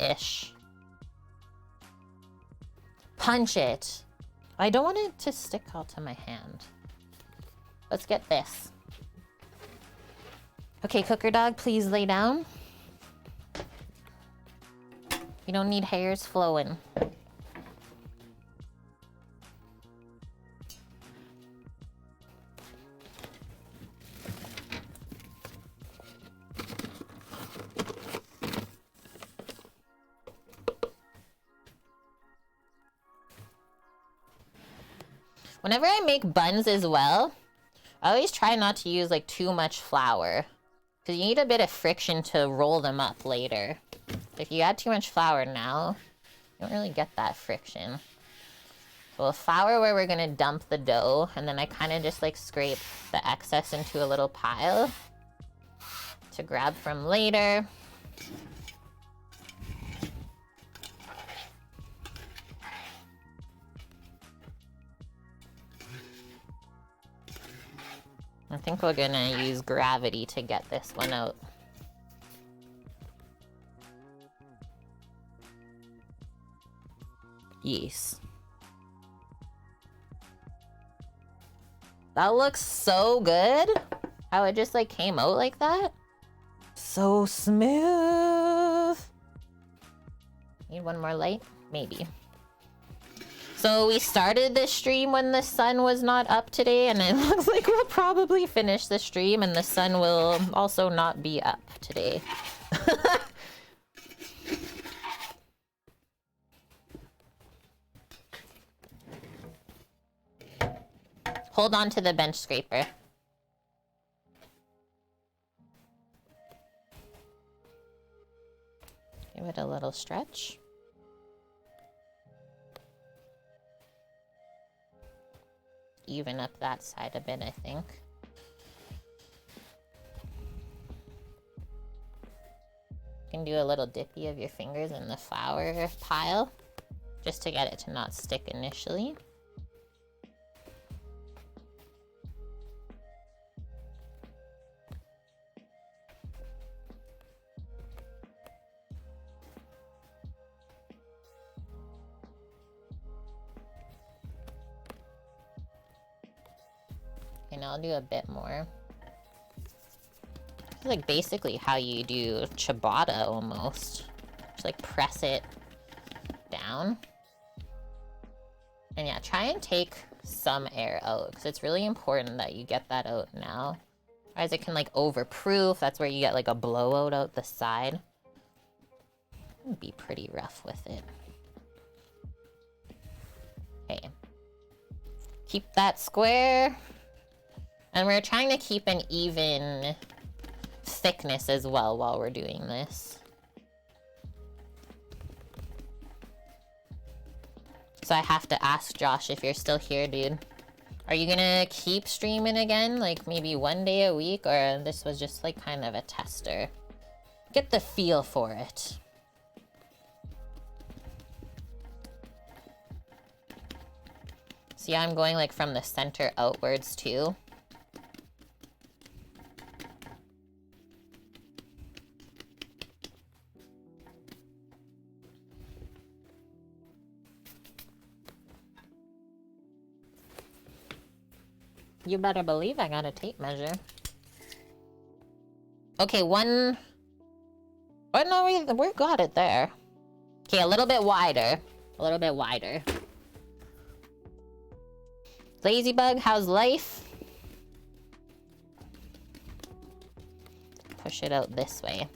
ish. Punch it. I don't want it to stick out to my hand. Let's get this. Okay, cooker dog, please lay down. You don't need hairs flowing. Whenever I make buns as well, I always try not to use like too much flour, because you need a bit of friction to roll them up later. If you add too much flour now, you don't really get that friction. So we'll flour where we're gonna dump the dough, and then I kind of just like scrape the excess into a little pile to grab from later. I think we're gonna use gravity to get this one out. Yes. That looks so good. How it just like came out like that. So smooth. Need one more light? Maybe. So we started this stream when the sun was not up today, and it looks like we'll probably finish the stream and the sun will also not be up today. Hold on to the bench scraper. Give it a little stretch. Even up that side a bit, I think. You can do a little dippy of your fingers in the flour pile, just to get it to not stick initially. And I'll do a bit more. It's like basically how you do ciabatta almost. Just like press it down. And yeah, try and take some air out, because it's really important that you get that out now. Otherwise it can like overproof. That's where you get like a blowout out the side. It'd be pretty rough with it. Okay. Keep that square. And we're trying to keep an even thickness as well while we're doing this. So I have to ask Josh if you're still here, dude. Are you gonna keep streaming again? Like maybe one day a week? Or this was just like kind of a tester? Get the feel for it. See, I'm going like from the center outwards too. You better believe I got a tape measure. Okay, one... Oh, no, we got it there. Okay, a little bit wider. A little bit wider. Ladybug, how's life? Push it out this way.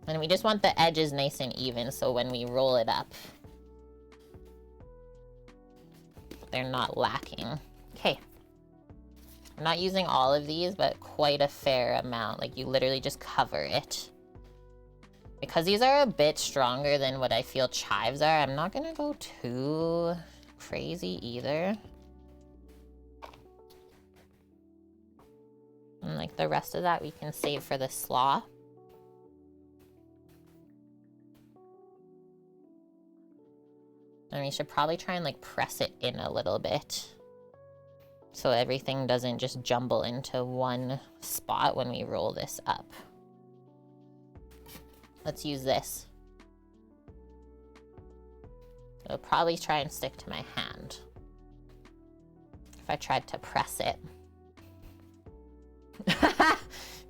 And we just want the edges nice and even, so when we roll it up, they're not lacking. Okay. I'm not using all of these, but quite a fair amount. Like, you literally just cover it. Because these are a bit stronger than what I feel chives are, I'm not gonna go too crazy either. And like the rest of that we can save for the slaw. And we should probably try and like press it in a little bit. so everything doesn't just jumble into one spot when we roll this up. Let's use this. It'll probably try and stick to my hand if I tried to press it.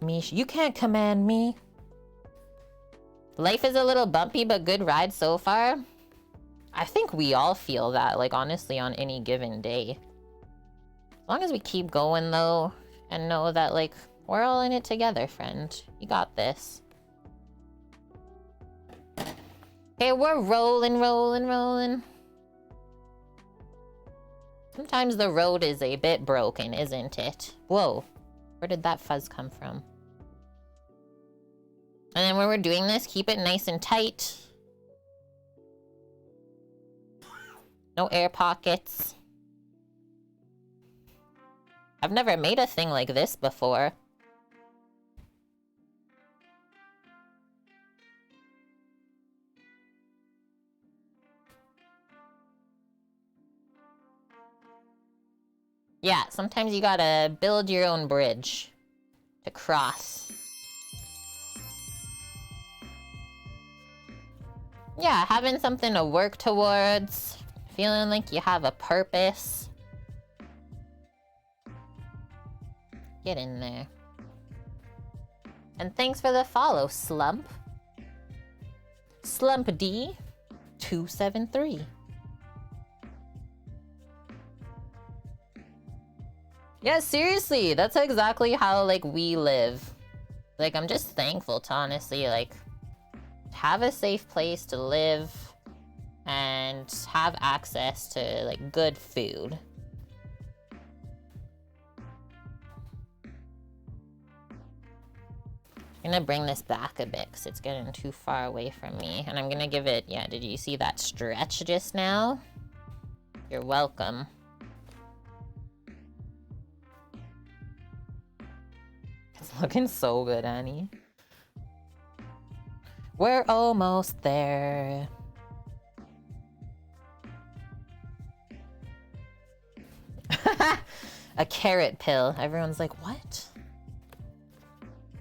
Mish, you can't command me. Life is a little bumpy, but good ride so far. I think we all feel that, like, honestly, on any given day. As long as we keep going, though, and know that, like, we're all in it together, friend. You got this. Okay, we're rolling, rolling, rolling. Sometimes the road is a bit broken, isn't it? Whoa. Where did that fuzz come from? And then when we're doing this, keep it nice and tight. No air pockets. I've never made a thing like this before. Yeah, sometimes you gotta build your own bridge to cross. Yeah, having something to work towards, feeling like you have a purpose. Get in there. And thanks for the follow, Slump. Slump D273. Yeah, seriously, that's exactly how, like, we live. Like, I'm just thankful to honestly, like, have a safe place to live and have access to, like, good food. I'm gonna bring this back a bit because it's getting too far away from me. And I'm gonna give it, yeah, did you see that stretch just now? You're welcome. It's looking so good, Annie. We're almost there. A carrot pill. Everyone's like, what?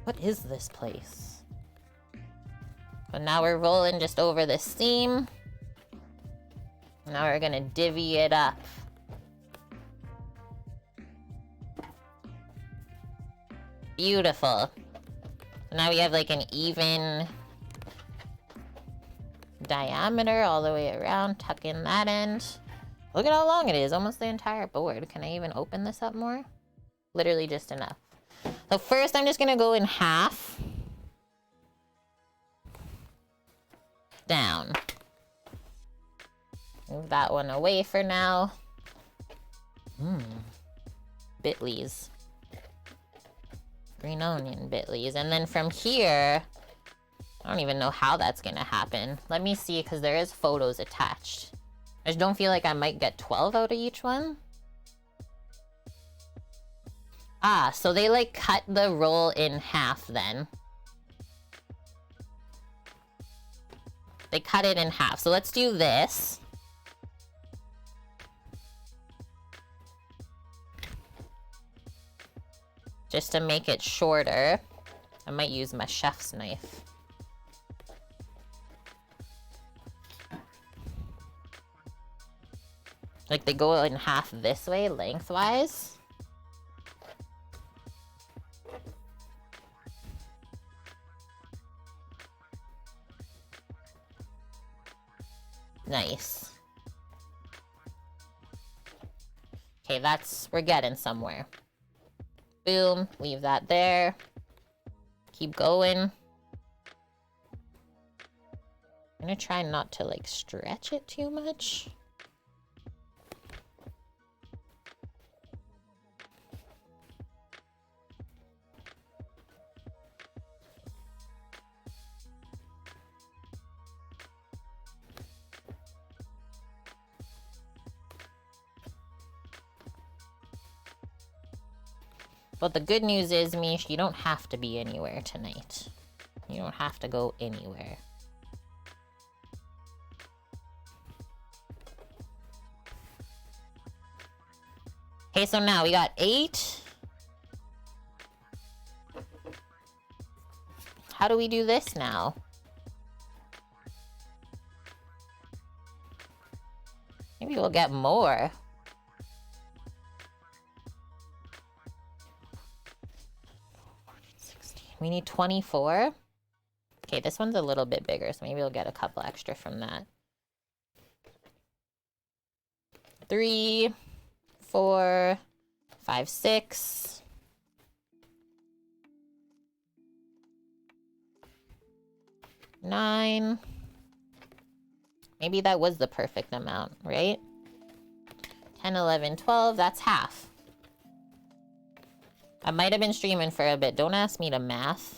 What is this place? But now we're rolling just over the seam. Now we're gonna divvy it up. Beautiful. So now we have like an even diameter all the way around. Tuck in that end. Look at how long it is. Almost the entire board. Can I even open this up more? Literally just enough. So first I'm just gonna go in half. Down. Move that one away for now. Bitleys. Green onion bitleys. And then from here, I don't even know how that's gonna happen. Let me see, because there is photos attached. I just don't feel like I might get 12 out of each one. Ah, so they like cut the roll in half then. They cut it in half. So let's do this. Just to make it shorter. I might use my chef's knife. Like they go in half this way, lengthwise. Nice. Okay, we're getting somewhere. Boom, leave that there. Keep going. I'm gonna try not to like stretch it too much. But the good news is, Mish, you don't have to be anywhere tonight. You don't have to go anywhere. Okay, so now we got 8. How do we do this now? Maybe we'll get more. We need 24. Okay, this one's a little bit bigger, so maybe we'll get a couple extra from that. 3, 4, 5, 6. Nine. Maybe that was the perfect amount, right? 10, 11, 12. That's half. I might have been streaming for a bit. Don't ask me to math.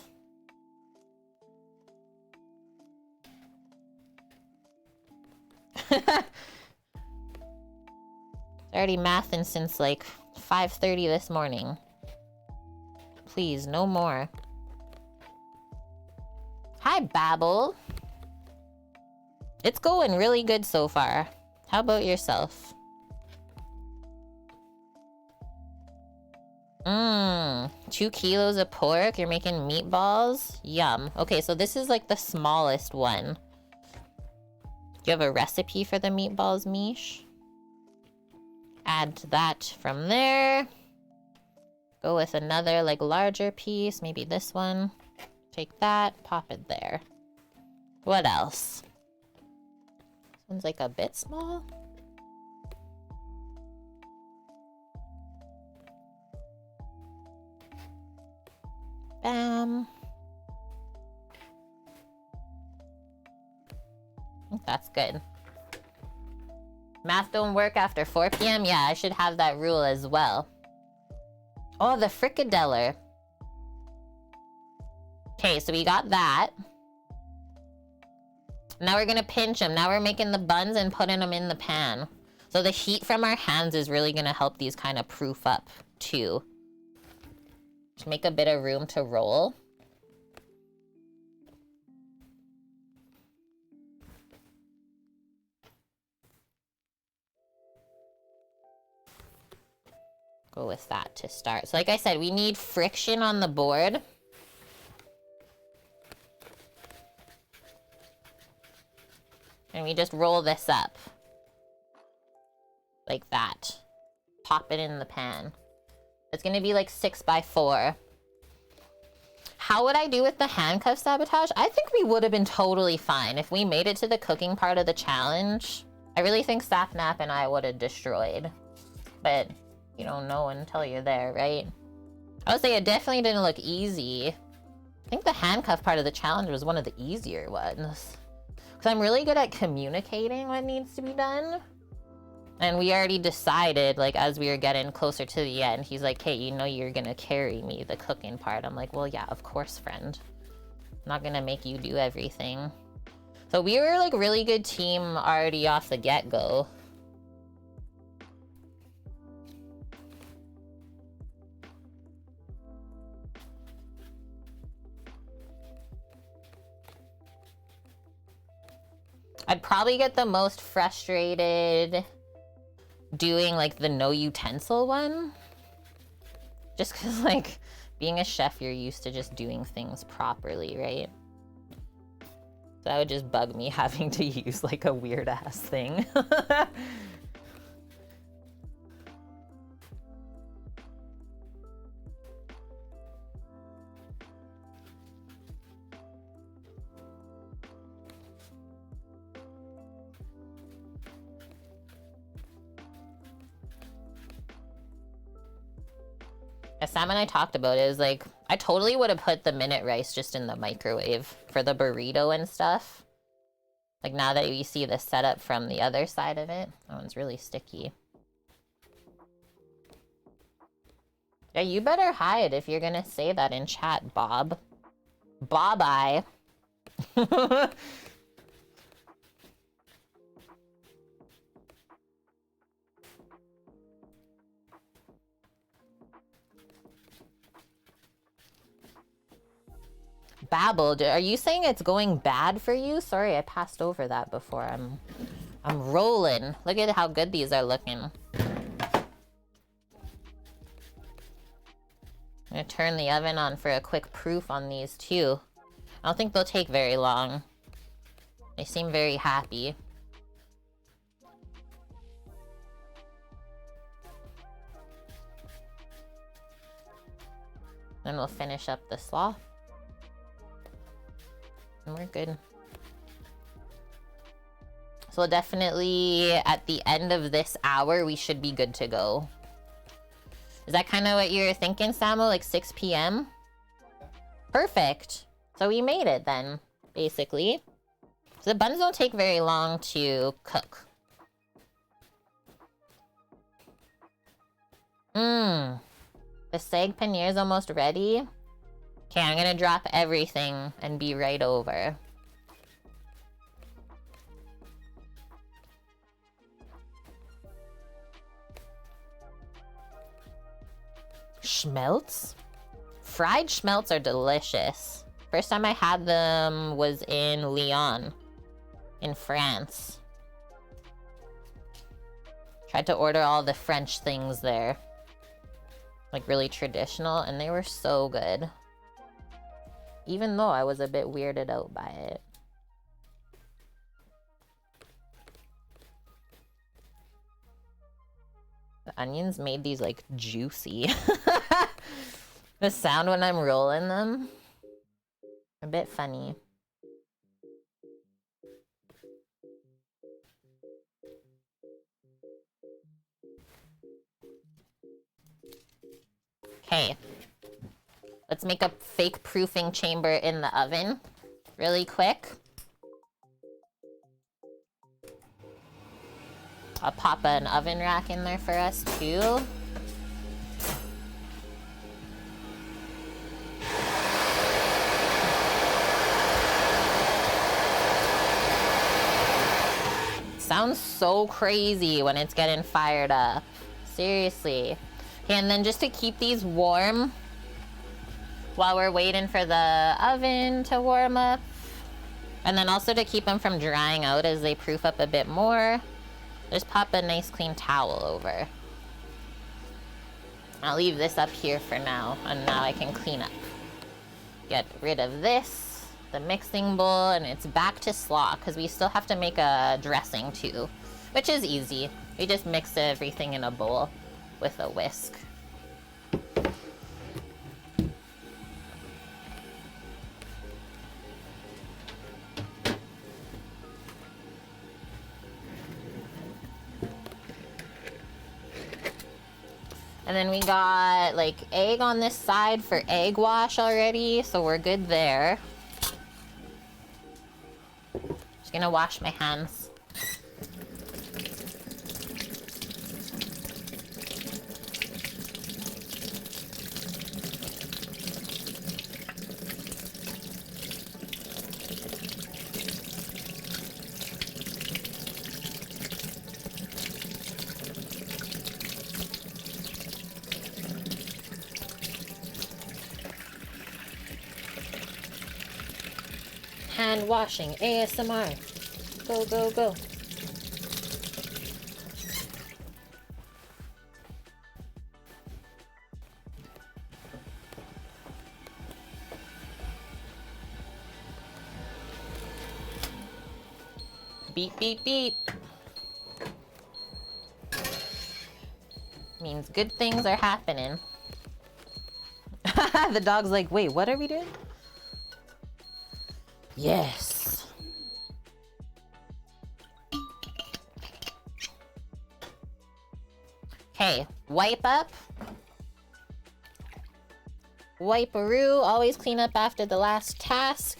Already mathing since like 5:30 this morning. Please, no more. Hi, Babble. It's going really good so far. How about yourself? 2 kilos of pork. You're making meatballs? Yum. Okay, so this is like the smallest one. Do you have a recipe for the meatballs, Mish? Add that from there. Go with another like larger piece. Maybe this one. Take that, pop it there. What else? This one's like a bit small. Bam. I think that's good. Math don't work after 4 p.m? Yeah, I should have that rule as well. Oh, the frikadeller. Okay, so we got that. Now we're gonna pinch them. Now we're making the buns and putting them in the pan. So the heat from our hands is really gonna help these kind of proof up too. Just make a bit of room to roll. Go with that to start. So like I said, we need friction on the board. And we just roll this up. Like that. Pop it in the pan. It's gonna be like 6 by 4. How would I do with the handcuff sabotage? I think we would have been totally fine if we made it to the cooking part of the challenge. I really think Sapnap and I would have destroyed. But you don't know until you're there, right? I would say it definitely didn't look easy. I think the handcuff part of the challenge was one of the easier ones. Because I'm really good at communicating what needs to be done. And we already decided, like, as we were getting closer to the end, he's like, hey, you know you're gonna carry me, the cooking part. I'm like, well, yeah, of course, friend. I'm not gonna make you do everything. So we were, like, really good team already off the get-go. I'd probably get the most frustrated doing like the no utensil one. Just cause like being a chef, you're used to just doing things properly, right? So that would just bug me having to use like a weird ass thing. As Sam and I talked about it, is like, I totally would have put the minute rice just in the microwave for the burrito and stuff. Like now that you see the setup from the other side of it, that one's really sticky. Yeah, you better hide if you're gonna say that in chat, Bob. Bob-eye. Babble, are you saying it's going bad for you? Sorry, I passed over that before. I'm rolling. Look at how good these are looking. I'm gonna turn the oven on for a quick proof on these too. I don't think they'll take very long. They seem very happy. Then we'll finish up the slaw. And we're good. So definitely at the end of this hour, we should be good to go. Is that kind of what you're thinking, Samuel? Like 6 p.m.? Perfect. So we made it then, basically. So the buns don't take very long to cook. Mmm. The sag paneer is almost ready. Okay, I'm gonna drop everything and be right over. Schmelts? Fried schmelts are delicious. First time I had them was in Lyon, in France. Tried to order all the French things there. Like really traditional, and they were so good. Even though I was a bit weirded out by it. The onions made these like juicy. The sound when I'm rolling them, a bit funny. Okay. Let's make a fake proofing chamber in the oven really quick. I'll pop an oven rack in there for us too. Sounds so crazy when it's getting fired up. Seriously. Okay, and then just to keep these warm while we're waiting for the oven to warm up, and then also to keep them from drying out as they proof up a bit more, just pop a nice clean towel over. I'll leave this up here for now, and now I can clean up. Get rid of this, the mixing bowl, and it's back to slaw, because we still have to make a dressing too, which is easy. We just mix everything in a bowl with a whisk. And then we got like egg on this side for egg wash already, so we're good there. Just gonna wash my hands. Hand washing ASMR. Go, go, go. Beep, beep, beep. Means good things are happening. The dog's like, wait, what are we doing? Yes. Okay, wipe up. Wipe-a-roo, always clean up after the last task.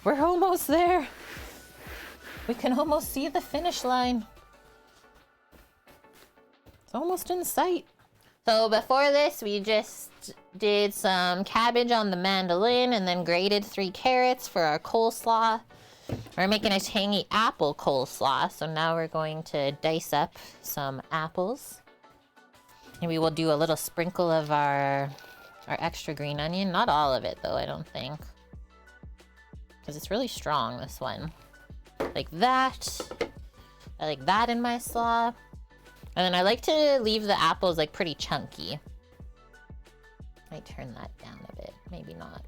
We're almost there. We can almost see the finish line. It's almost in sight. So before this, we just did some cabbage on the mandolin and then grated 3 carrots for our coleslaw. We're making a tangy apple coleslaw, so now we're going to dice up some apples. And we will do a little sprinkle of our extra green onion. Not all of it though, I don't think. Because it's really strong, this one. Like that. I like that in my slaw. And then I like to leave the apples like pretty chunky. Might turn that down a bit. Maybe not.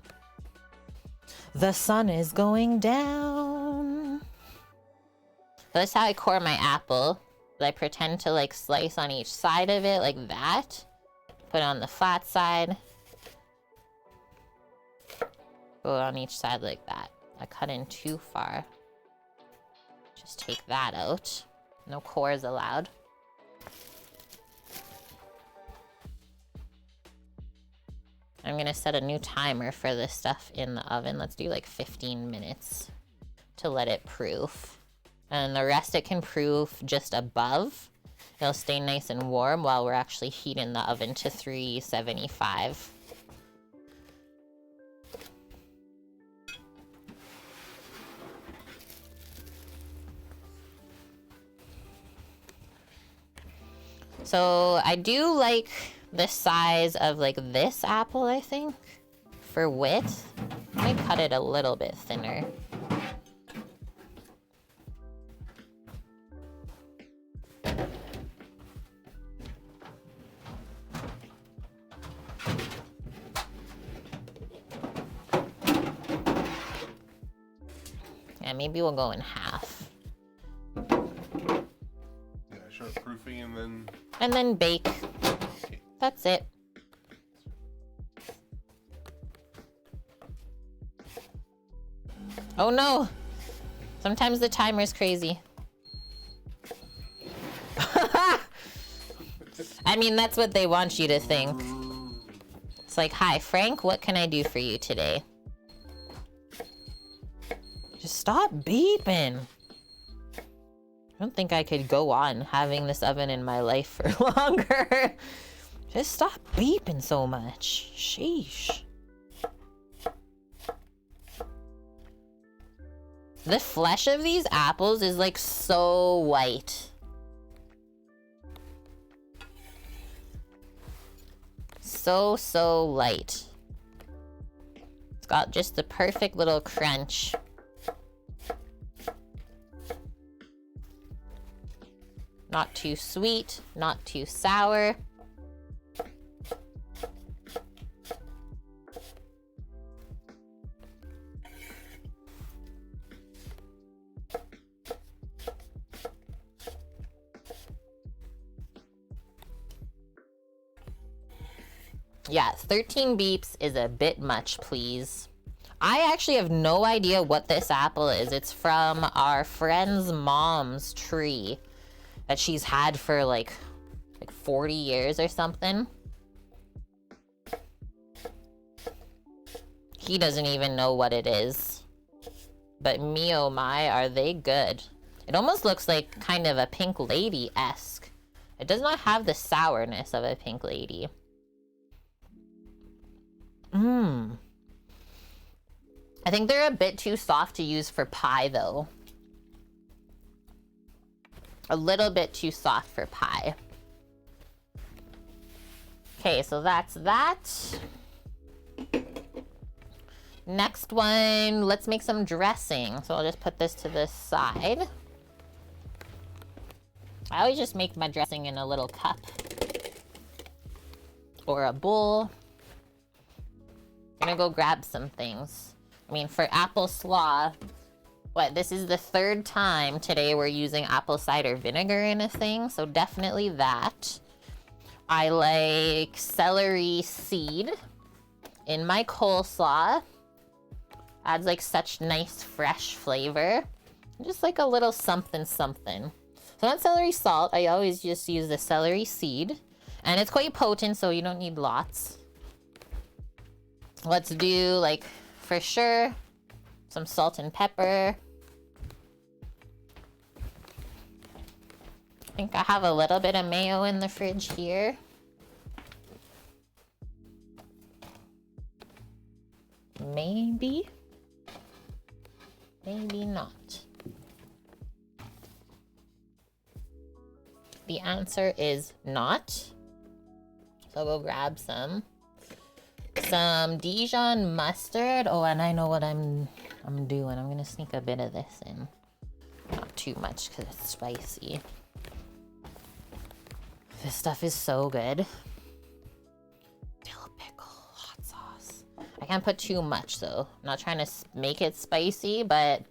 The sun is going down. That's how I core my apple. I pretend to like slice on each side of it like that. Put it on the flat side. Go on each side like that. I cut in too far. Just take that out. No cores allowed. I'm gonna set a new timer for this stuff in the oven. Let's do like 15 minutes to let it proof. And the rest it can proof just above. It'll stay nice and warm while we're actually heating the oven to 375. So I do like the size of like this apple, I think, for width. I might cut it a little bit thinner. Yeah, maybe we'll go in half. Yeah, sharp proofing and then... And then bake. Okay. That's it. Oh no! Sometimes the timer's crazy. I mean, that's what they want you to think. It's like, hi, Frank, what can I do for you today? Just stop beeping. I don't think I could go on having this oven in my life for longer. Just stop beeping so much. Sheesh. The flesh of these apples is like so white. So light. It's got just the perfect little crunch. Not too sweet, not too sour. Yeah, 13 beeps is a bit much, please. I actually have no idea what this apple is. It's from our friend's mom's tree that she's had for like 40 years or something. He doesn't even know what it is. But me oh my, are they good. It almost looks like kind of a Pink Lady-esque. It does not have the sourness of a Pink Lady. I think they're a bit too soft to use for pie though. A little bit too soft for pie. Okay, so that's that. Next one, let's make some dressing. So I'll just put this to the side. I always just make my dressing in a little cup or a bowl. I'm gonna go grab some things. I mean, for apple slaw, this is the third time today we're using apple cider vinegar in a thing, so definitely that. I like celery seed in my coleslaw. Adds like such nice fresh flavor. Just like a little something something. So not celery salt, I always just use the celery seed. And it's quite potent, so you don't need lots. Let's do, like, for sure, some salt and pepper. I think I have a little bit of mayo in the fridge here. Maybe. Maybe not. The answer is not. So we'll grab some Dijon mustard. Oh, and I know what I'm I'm gonna sneak a bit of this in. Not too much because it's spicy. This stuff is so good. Dill pickle, hot sauce. I can't put too much though. I'm not trying to make it spicy, but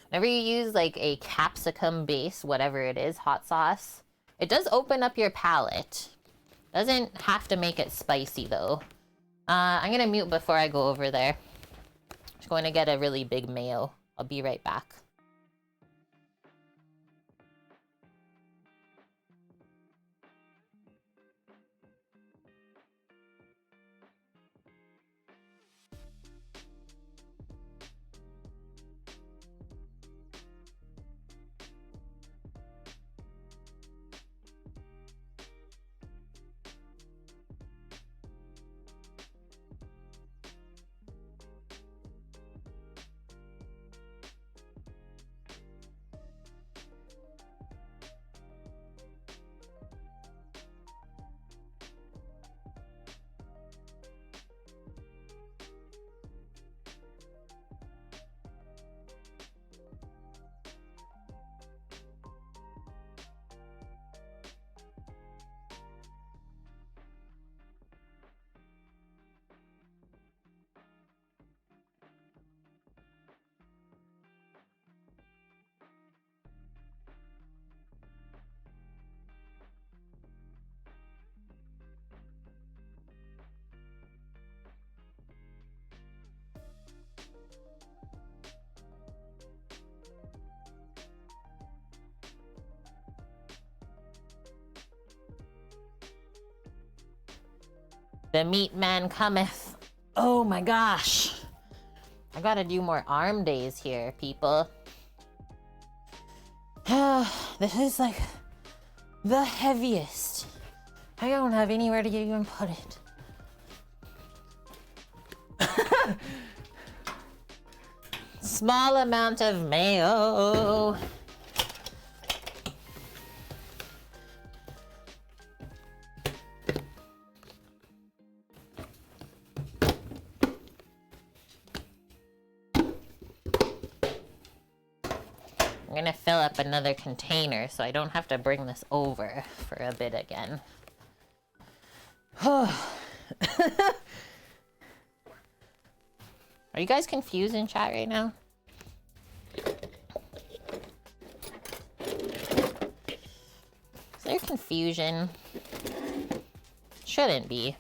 whenever you use like a capsicum base, whatever it is, hot sauce, it does open up your palate. Doesn't have to make it spicy though. I'm gonna mute before I go over there. Just going to get a really big mayo. I'll be right back. The meat man cometh. Oh my gosh. I gotta do more arm days here, people. This is like the heaviest. I don't have anywhere to even put it. Small amount of mayo. I'm gonna fill up another container so I don't have to bring this over for a bit again. Are you guys confused in chat right now? Is there confusion? Shouldn't be.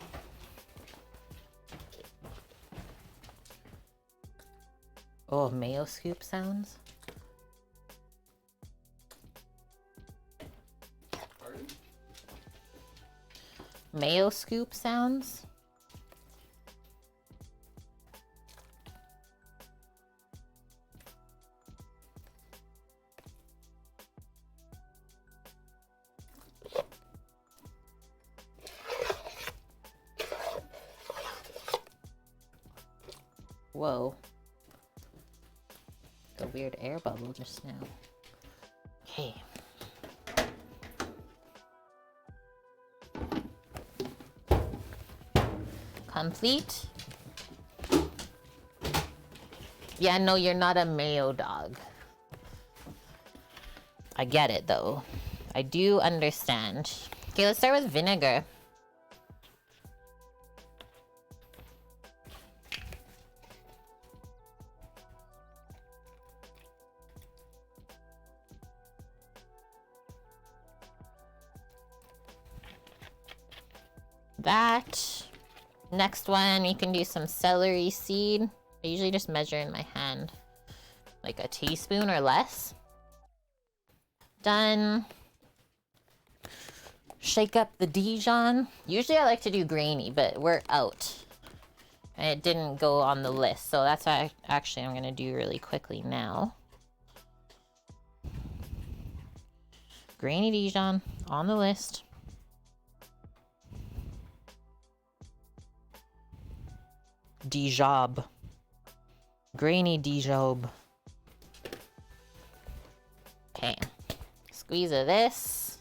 Oh, mayo scoop sounds. Mayo scoop sounds. Whoa. A weird air bubble just now. Okay. Complete. Yeah, no, you're not a mayo dog. I get it though. I do understand. Okay, let's start with vinegar. That. Next one, you can do some celery seed. I usually just measure in my hand. Like a teaspoon or less. Done. Shake up the Dijon. Usually I like to do grainy, but we're out. And it didn't go on the list, so that's what I'm gonna do really quickly now. Grainy Dijon on the list. Dijob. Grainy Dijob. Okay. Squeeze of this.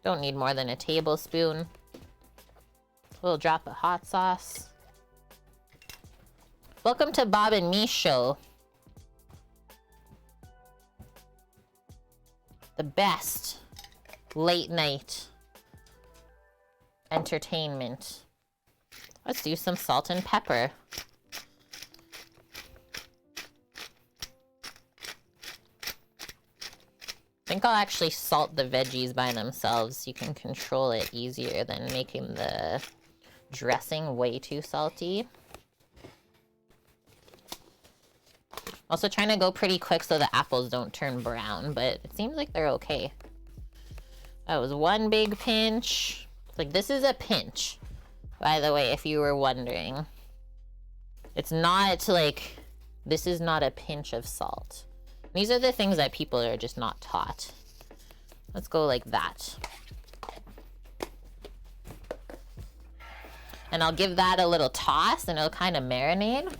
Don't need more than a tablespoon. A little drop of hot sauce. Welcome to Bob and Me show. The best late night entertainment. Let's do some salt and pepper. I think I'll actually salt the veggies by themselves. You can control it easier than making the dressing way too salty. Also trying to go pretty quick so the apples don't turn brown, but it seems like they're okay. That was one big pinch. Like, this is a pinch, by the way, if you were wondering. It's not like, this is not a pinch of salt. These are the things that people are just not taught. Let's go like that. And I'll give that a little toss and it'll kind of marinate.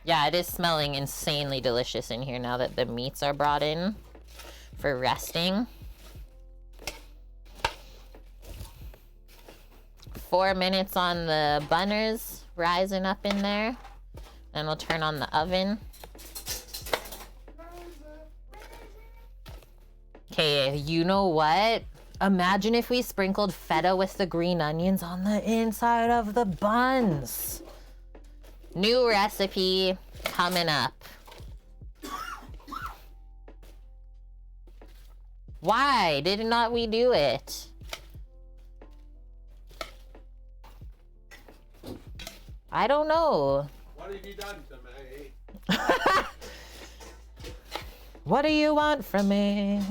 Yeah, it is smelling insanely delicious in here now that the meats are brought in for resting. 4 minutes on the bunners, rising up in there. Then we'll turn on the oven. Okay, you know what? Imagine if we sprinkled feta with the green onions on the inside of the buns. New recipe coming up. Why did not we do it? I don't know. What have you done to me? What do you want from me?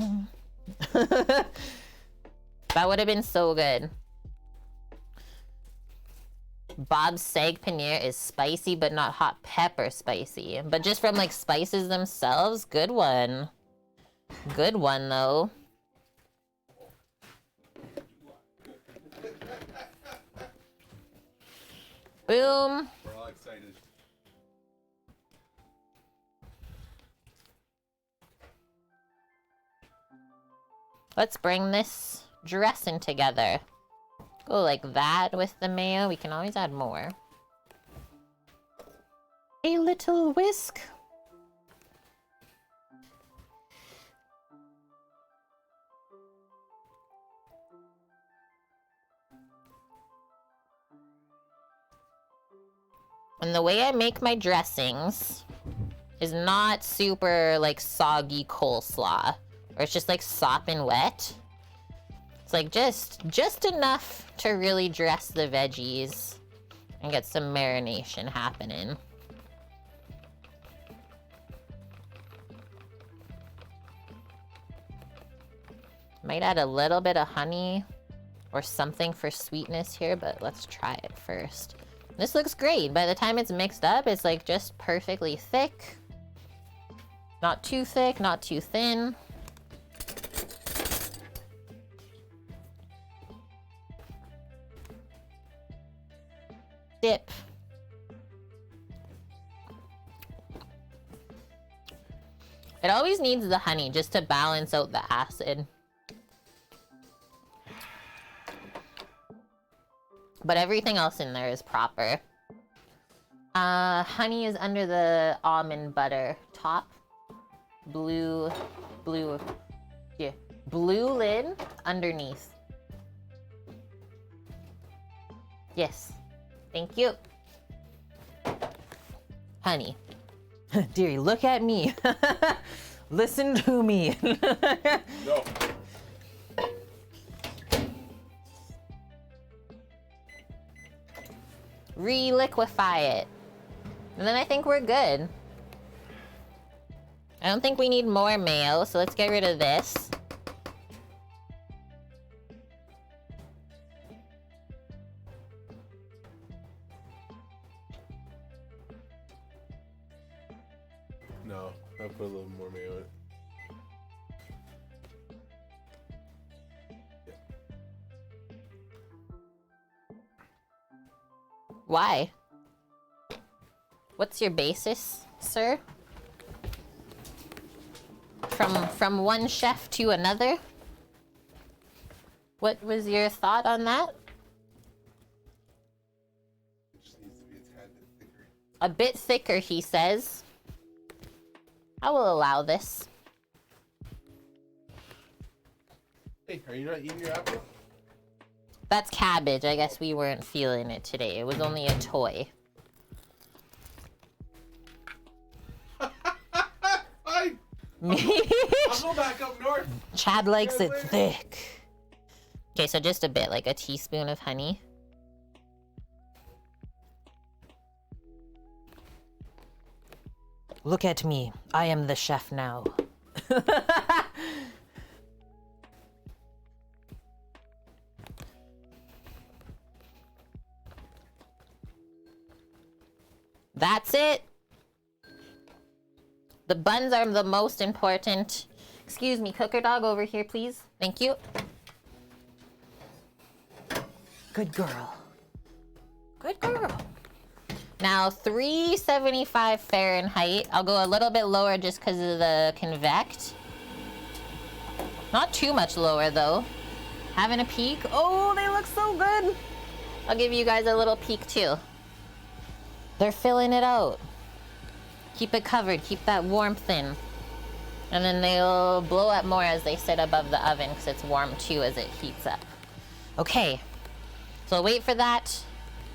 That would have been so good. Bob's sag paneer is spicy, but not hot pepper spicy. But just from like spices themselves, good one. Good one though. Boom. We're all excited. Let's bring this dressing together. Go like that with the mayo. We can always add more. A little whisk. And the way I make my dressings is not super like soggy coleslaw, or it's just like sopping wet. It's like just enough to really dress the veggies and get some marination happening. Might add a little bit of honey or something for sweetness here, but let's try it first. This looks great. By the time it's mixed up, it's like just perfectly thick. Not too thick, not too thin. Dip. It always needs the honey just to balance out the acid. But everything else in there is proper. Honey is under the almond butter top. Blue lid underneath. Yes. Thank you. Honey. Dearie, look at me. Listen to me. No. Re-liquefy it. And then I think we're good. I don't think we need more mayo, so let's get rid of this. No, I'll put a little more mayo in it. Why? What's your basis, sir? From one chef to another? What was your thought on that? Just A bit thicker, he says. I will allow this. Hey, are you not eating your apple? That's cabbage. I guess we weren't feeling it today. It was only a toy. Fine. I'll go back up north. Chad likes it later. thick. Okay, so just a bit, like a teaspoon of honey. Look at me. I am the chef now. That's it. The buns are the most important. Excuse me, cooker dog over here, please. Thank you. Good girl. Good girl. Now, 375 Fahrenheit. I'll go a little bit lower just because of the convect. Not too much lower, though. Having a peek. Oh, they look so good. I'll give you guys a little peek, too. They're filling it out. Keep it covered. Keep that warmth in. And then they'll blow up more as they sit above the oven because it's warm, too, as it heats up. Okay. So wait for that,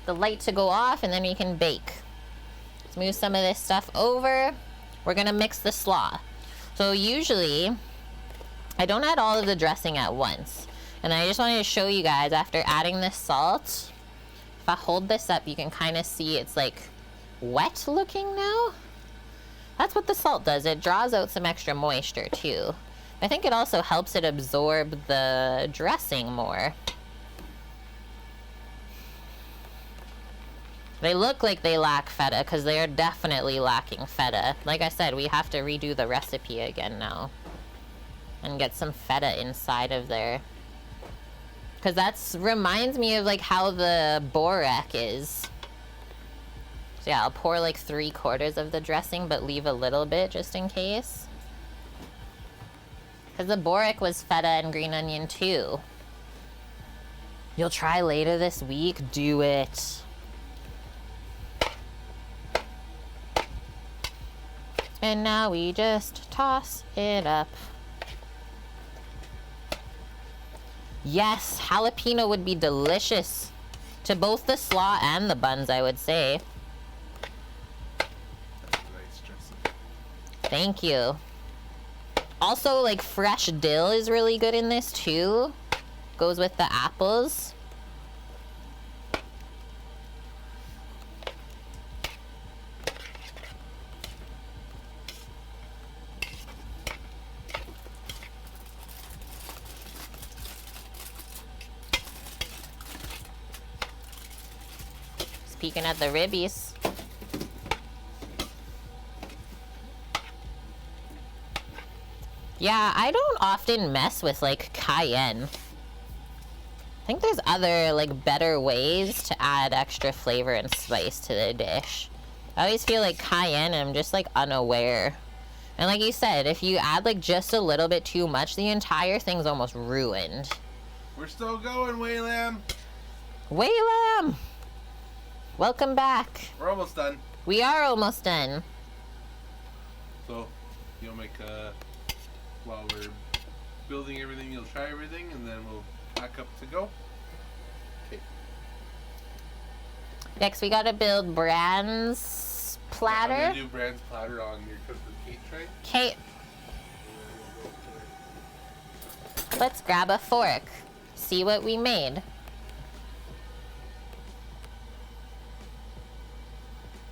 the light to go off, and then we can bake. Let's move some of this stuff over. We're gonna mix the slaw. So usually, I don't add all of the dressing at once. And I just wanted to show you guys, after adding this salt, if I hold this up, you can kind of see it's like wet looking now. That's what the salt does. It draws out some extra moisture too. I think it also helps it absorb the dressing more. They look like they lack feta because they are definitely lacking feta. Like I said, we have to redo the recipe again now and get some feta inside of there. Because that reminds me of like how the borek is. So yeah, I'll pour like 3/4 of the dressing, but leave a little bit just in case. Because the borek was feta and green onion too. You'll try later this week? Do it. And now we just toss it up. Yes, jalapeno would be delicious to both the slaw and the buns, I would say. That's a nice dressing. Thank you. Also, like, fresh dill is really good in this too. Goes with the apples. Peeking at the ribbies. Yeah, I don't often mess with like cayenne. I think there's other like better ways to add extra flavor and spice to the dish. I always feel like cayenne, I'm just like unaware. And like you said, if you add like just a little bit too much, the entire thing's almost ruined. We're still going, Waylam. Waylam! Welcome back. We're almost done. We are almost done. So, you'll make while we're building everything, you'll try everything, and then we'll pack up to go. Okay. Next, we gotta build Bran's platter. I'm gonna do Bran's platter on your cooked with Kate tray. Okay. Let's grab a fork. See what we made.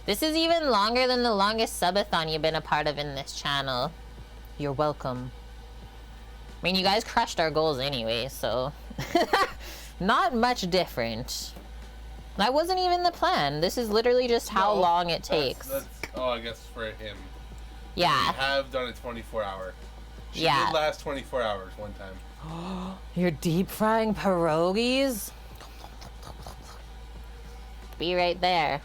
This is even longer than the longest subathon you've been a part of in this channel. You're welcome. I mean, you guys crushed our goals anyway, so... Not much different. That wasn't even the plan. This is literally just how long it takes. Oh, I guess for him. Yeah. We have done a 24-hour. She did last 24 hours one time. You're deep frying pierogies? Be right there.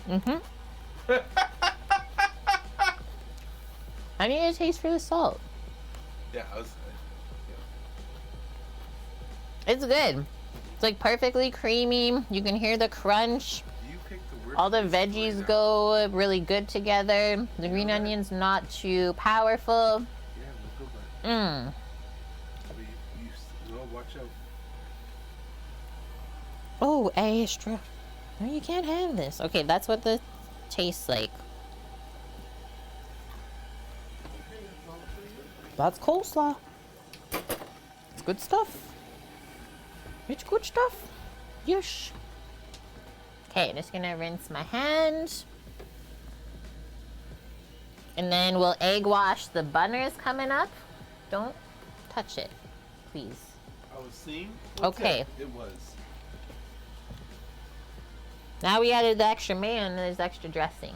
Mm-hmm. I need a taste for the salt. Yeah, It's good. It's like perfectly creamy. You can hear the crunch. You picked the word. All the veggies go really good together. The green onion's not too powerful. Yeah, we'll go back. Mmm. Well, watch out. Oh, extra. No, you can't have this. Okay, that's what the tastes like. That's coleslaw. It's good stuff. It's good stuff. Yes. Okay, just gonna rinse my hand. And then we'll egg wash the bunners coming up. Don't touch it, please. I was seeing. Okay. It was. Now we added the extra mayo and there's extra dressing.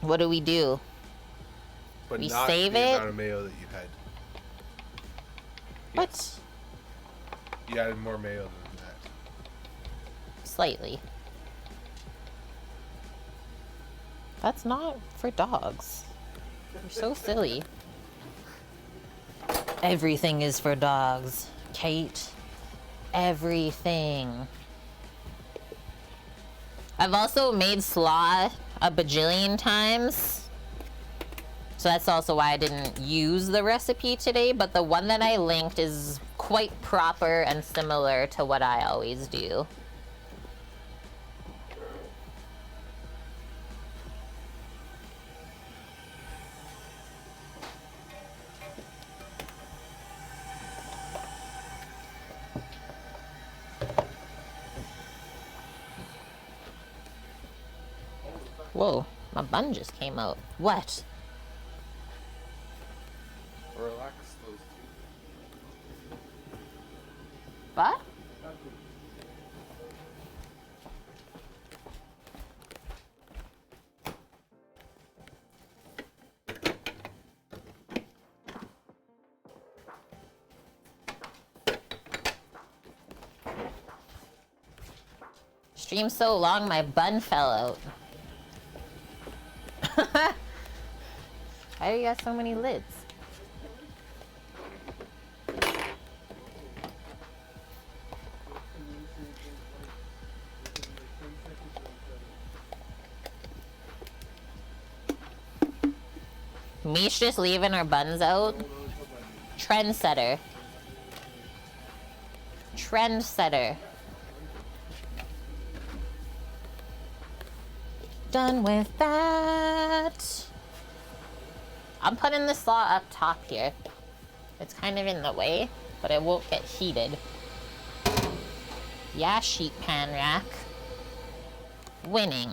What do we do? But We not save the it? amount of mayo that you had. What? Yes. You added more mayo than that. Slightly. That's not for dogs. You're so silly. Everything is for dogs, Kate. Everything. I've also made slaw a bajillion times. So that's also why I didn't use the recipe today, but the one that I linked is quite proper and similar to what I always do. Whoa, my bun just came out. What? Relax those two. What? Stream so long, my bun fell out. Why do you got so many lids? Mish just leaving our buns out. Trendsetter. Trendsetter. Done with that. I'm putting the slaw up top here. It's kind of in the way, but it won't get heated. Yeah, sheet pan rack. Winning.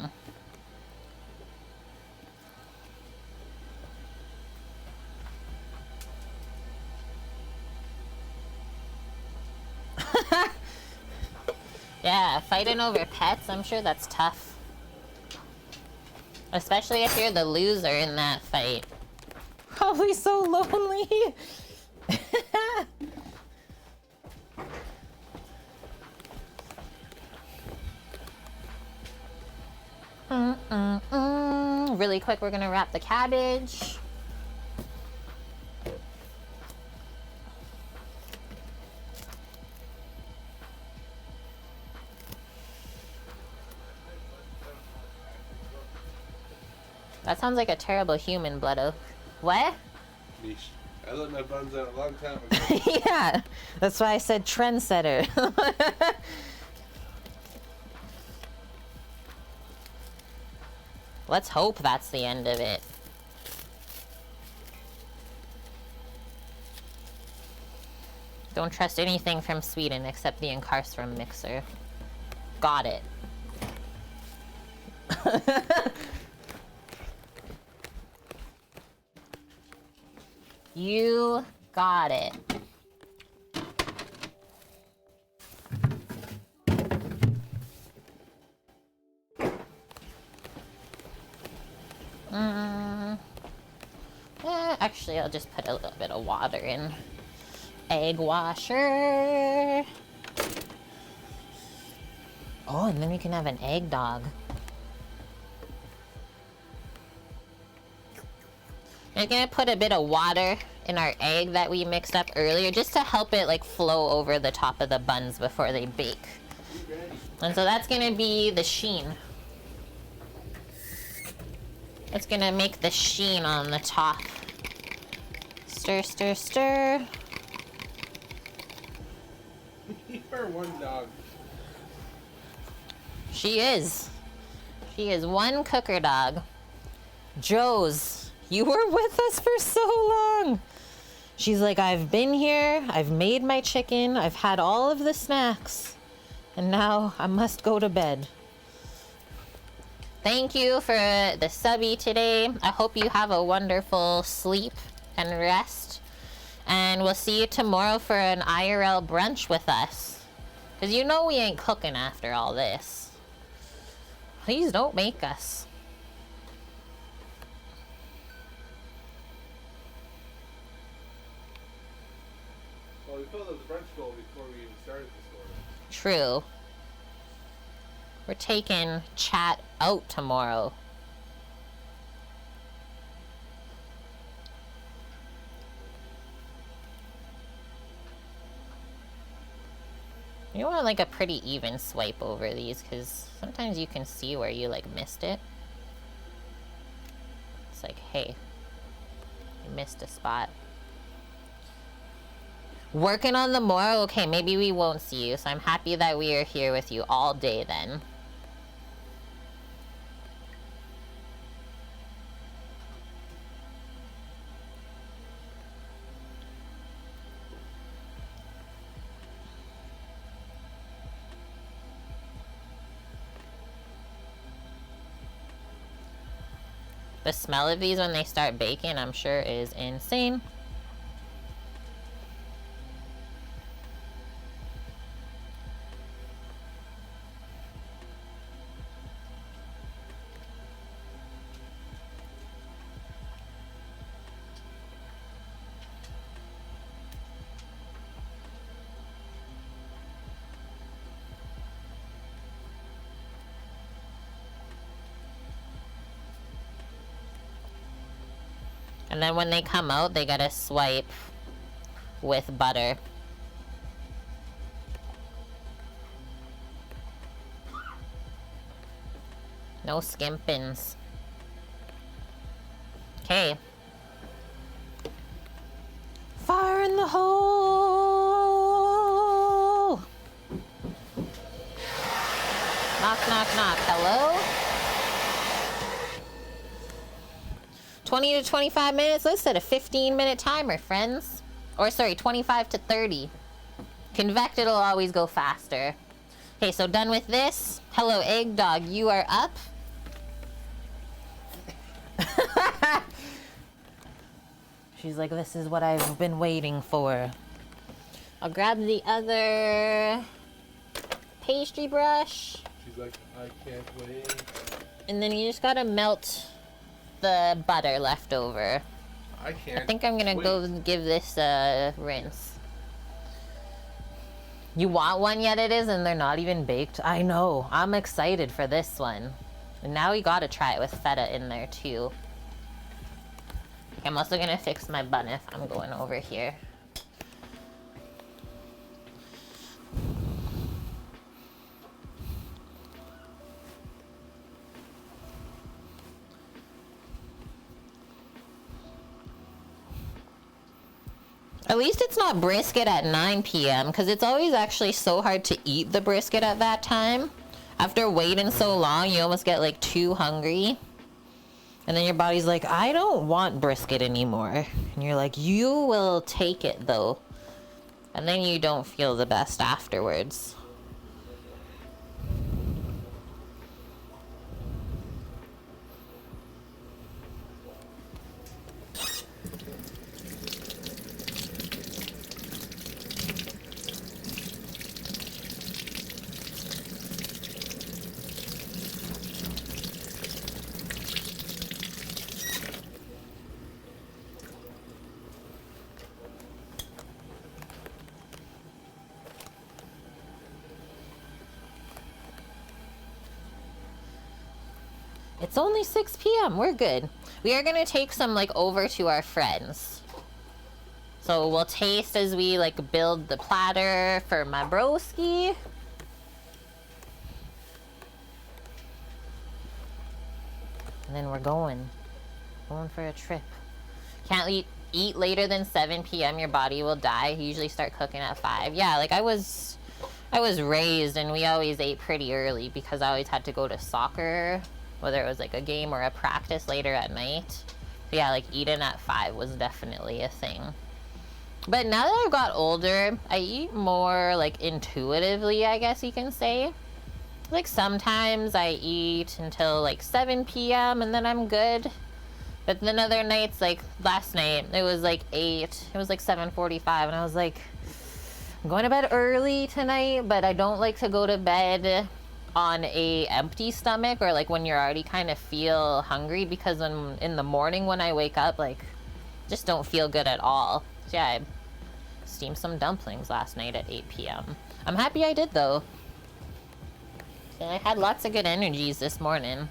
Yeah, fighting over pets, I'm sure that's tough. Especially if you're the loser in that fight. Probably so lonely. Really quick, we're gonna wrap the cabbage. That sounds like a terrible human, Blood Oak. What? Mish. I let my buns out a long time ago. Yeah, that's why I said trendsetter. Let's hope that's the end of it. Don't trust anything from Sweden except the Incarcerum mixer. Got it. You got it. Actually, I'll just put a little bit of water in. Egg washer. Oh, and then we can have an egg dog. I'm gonna put a bit of water in our egg that we mixed up earlier, just to help it like flow over the top of the buns before they bake. And so that's gonna be the sheen. It's gonna make the sheen on the top. Stir, stir, stir. You are one dog. She is. She is one cooker dog. Joe's, you were with us for so long. She's like, I've been here, I've made my chicken, I've had all of the snacks, and now I must go to bed. Thank you for the subby today. I hope you have a wonderful sleep and rest. And we'll see you tomorrow for an IRL brunch with us. Because you know we ain't cooking after all this. Please don't make us. Well, we filled up the brunch bowl before we even started this order. True. We're taking chat out tomorrow. You want like a pretty even swipe over these, because sometimes you can see where you like missed it. It's like, hey, you missed a spot. Working on the morrow? Okay, maybe we won't see you, so I'm happy that we are here with you all day then. The smell of these when they start baking, I'm sure, is insane. And then when they come out, they gotta swipe with butter. No skimpins. Okay. Fire in the hole! Knock, knock, knock. Hello? 20 to 25 minutes. Let's set a 15-minute timer, friends. Or sorry, 25 to 30. Convect, it'll always go faster. Okay, so done with this. Hello, egg dog. You are up. She's like, this is what I've been waiting for. I'll grab the other pastry brush. She's like, I can't wait. And then you just gotta melt the butter left over. I can't. I think I'm gonna go give this a rinse. You want one yet? It is, and they're not even baked. I know. I'm excited for this one. And now we gotta try it with feta in there too. I'm also gonna fix my bun if I'm going over here. At least it's not brisket at 9 p.m. because it's always actually so hard to eat the brisket at that time. After waiting so long, you almost get like too hungry. And then your body's like, I don't want brisket anymore. And you're like, you will take it though. And then you don't feel the best afterwards. It's only 6 p.m. We're good. We are going to take some like over to our friends. So we'll taste as we like build the platter for my broski. And then we're going for a trip. Can't eat later than 7 p.m. Your body will die. You usually start cooking at 5. Yeah, like I was raised and we always ate pretty early because I always had to go to soccer, whether it was like a game or a practice later at night. So yeah, like eating at 5 was definitely a thing. But now that I've got older, I eat more like intuitively, I guess you can say. Like sometimes I eat until like 7 p.m. and then I'm good. But then other nights, like last night, it was like 8. It was like 7:45 and I was like, I'm going to bed early tonight, but I don't like to go to bed on a empty stomach or like when you're already kind of feel hungry, because in the morning when I wake up, like just don't feel good at all. So yeah, I steamed some dumplings last night at 8 p.m. I'm happy I did though. And I had lots of good energies this morning.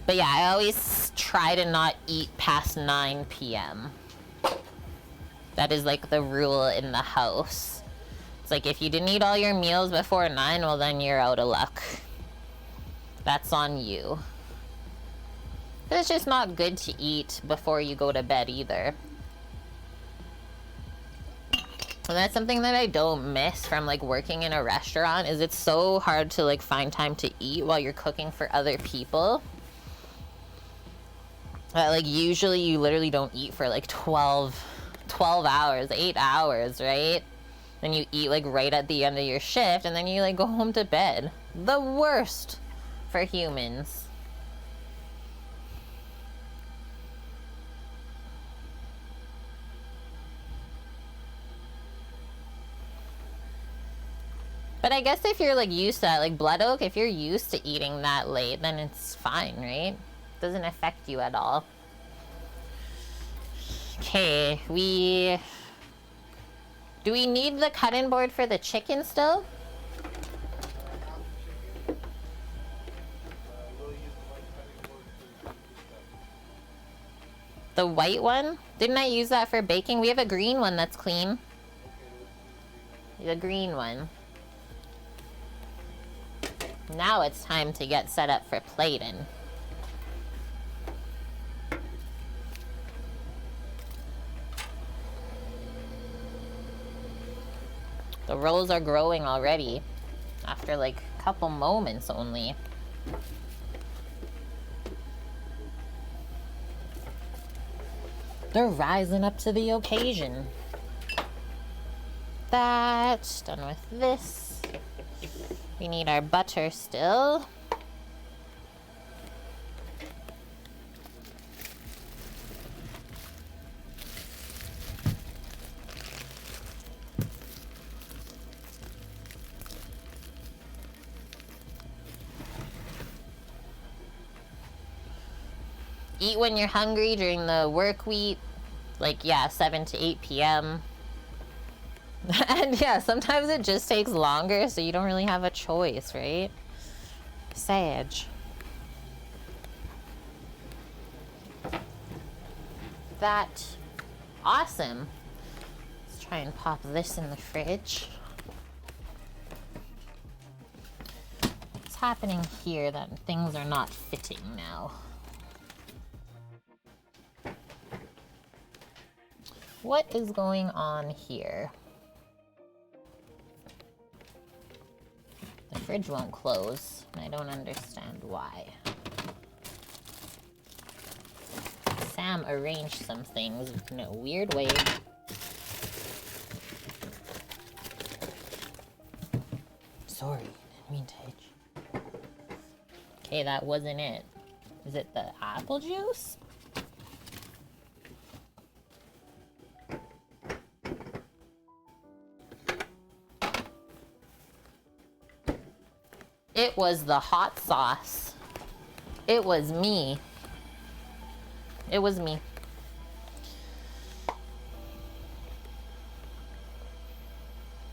But yeah, I always try to not eat past 9 p.m. That is like the rule in the house. It's like if you didn't eat all your meals before 9, well then you're out of luck. That's on you. But it's just not good to eat before you go to bed either. And that's something that I don't miss from like working in a restaurant, is it's so hard to like find time to eat while you're cooking for other people. Like usually you literally don't eat for like 12 hours, 8 hours, right? Then you eat like right at the end of your shift and then you like go home to bed. The worst for humans. But I guess if you're like used to that, like blood oak, if you're used to eating that late, then it's fine, right? Doesn't affect you at all. Okay, do we need the cutting board for the chicken still? The white one? Didn't I use that for baking? We have a green one that's clean. The green one. Now it's time to get set up for plating. The rolls are growing already after like a couple moments only. They're rising up to the occasion. That's done with this. We need our butter still. Eat when you're hungry during the work week. Like, yeah, 7 to 8 p.m. And yeah, sometimes it just takes longer, so you don't really have a choice, right? Sage. That. Awesome. Let's try and pop this in the fridge. What's happening here that things are not fitting now? What is going on here? The fridge won't close, and I don't understand why. Sam arranged some things in a weird way. Sorry, didn't mean to hit you. Okay, that wasn't it. Is it the apple juice? It was the hot sauce. It was me. It was me.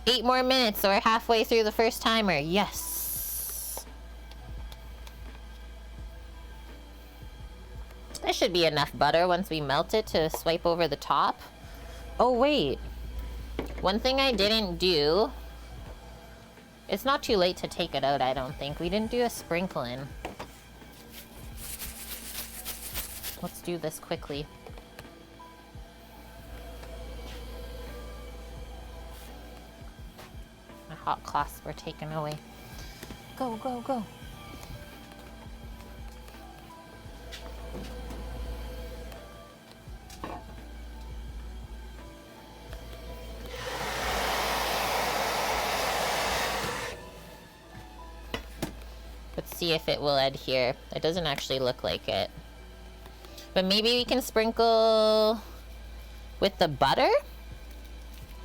Eight more minutes, so we're halfway through the first timer. Yes. There should be enough butter once we melt it to swipe over the top. Oh wait, one thing I didn't do, it's not too late to take it out, I don't think. We didn't do a sprinkling. Let's do this quickly. My hot cloths were taken away. Go, go, go. Let's see if it will adhere. It doesn't actually look like it. But maybe we can sprinkle with the butter?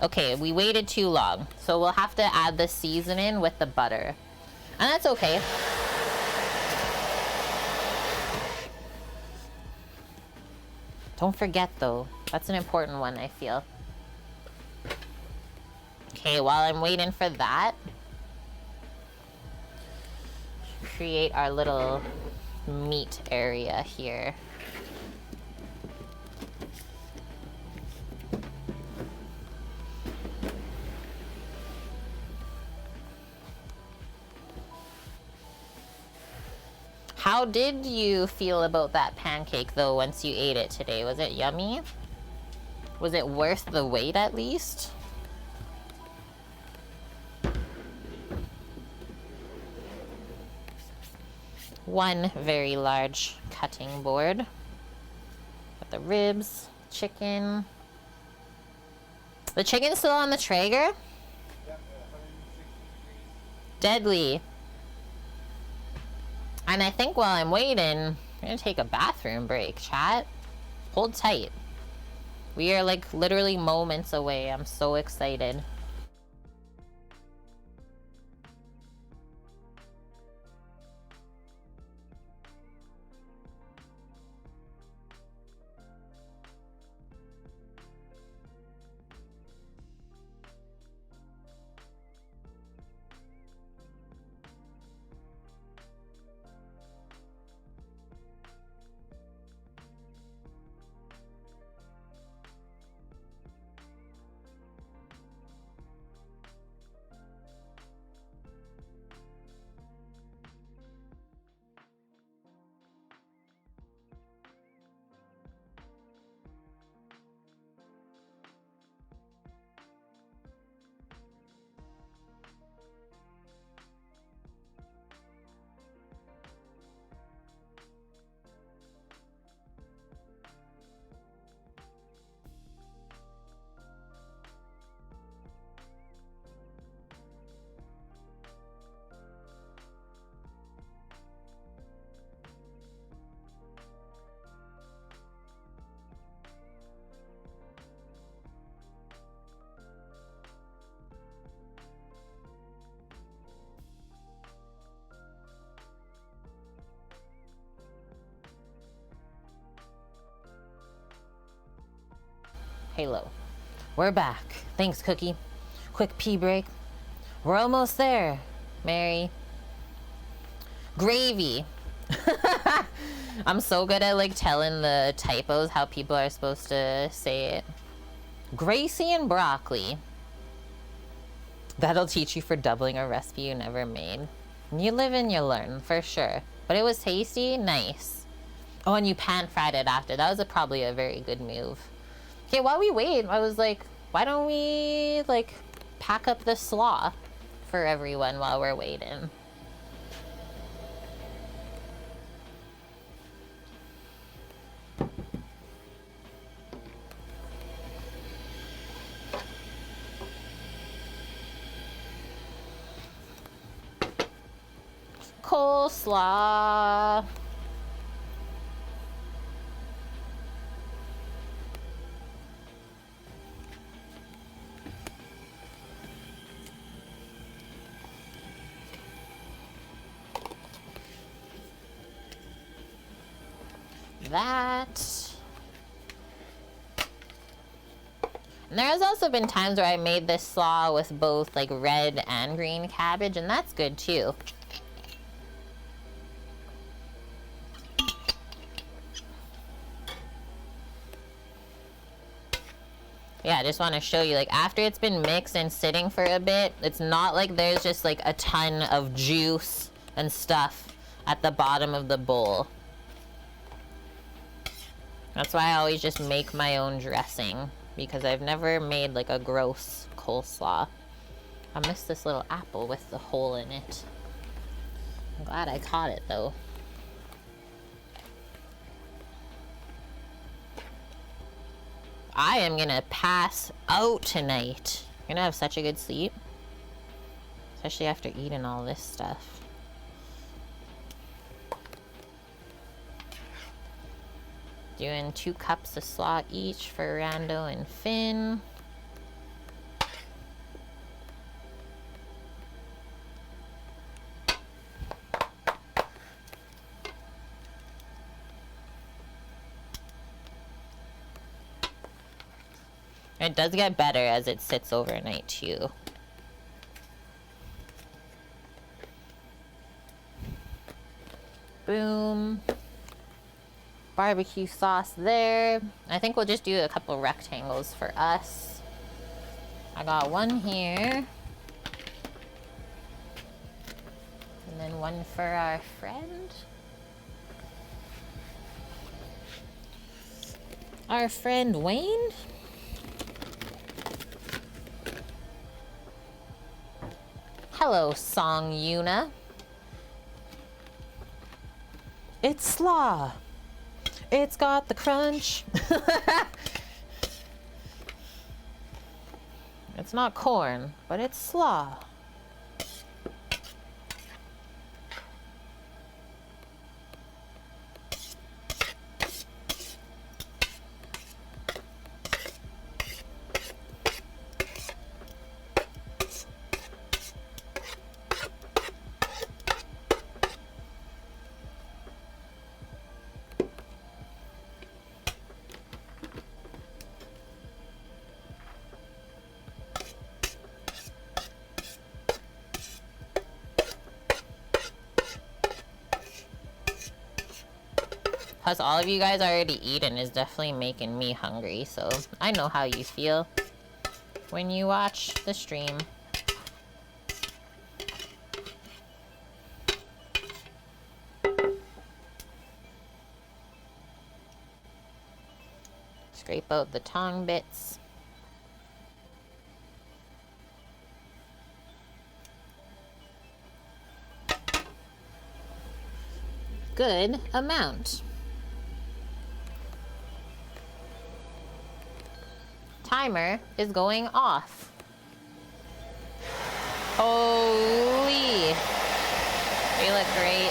Okay, we waited too long. So we'll have to add the seasoning with the butter. And that's okay. Don't forget though. That's an important one, I feel. Okay, while I'm waiting for that, create our little meat area here. How did you feel about that pancake though once you ate it today? Was it yummy? Was it worth the wait at least? One very large cutting board. Got the ribs, chicken. The chicken's still on the Traeger? Deadly. And I think while I'm waiting, I'm gonna take a bathroom break, chat. Hold tight. We are like literally moments away. I'm so excited. Halo. We're back. Thanks, Cookie. Quick pee break. We're almost there, Mary. Gravy. I'm so good at like telling the typos how people are supposed to say it. Gracie and broccoli. That'll teach you for doubling a recipe you never made. You live and you learn, for sure. But it was tasty, nice. Oh, and you pan fried it after. That was probably a very good move. Okay, while we wait, I was like, why don't we like pack up the slaw for everyone while we're waiting? Coleslaw. That. And there has also been times where I made this slaw with both like red and green cabbage, and that's good too. Yeah, I just want to show you, like, after it's been mixed and sitting for a bit, it's not like there's just, like, a ton of juice and stuff at the bottom of the bowl. That's why I always just make my own dressing, because I've never made, like, a gross coleslaw. I missed this little apple with the hole in it. I'm glad I caught it, though. I am gonna pass out tonight. I'm gonna have such a good sleep. Especially after eating all this stuff. Doing 2 cups of slaw each for Rando and Finn. It does get better as it sits overnight too. Boom. Barbecue sauce there. I think we'll just do a couple rectangles for us. I got one here. And then one for our friend. Our friend Wayne. Hello, Song Yuna. It's slaw. It's got the crunch. It's not corn, but it's slaw. Plus, all of you guys already eaten is definitely making me hungry, so I know how you feel when you watch the stream. Scrape out the tongue bits. Good amount. Timer is going off. Holy. They look great.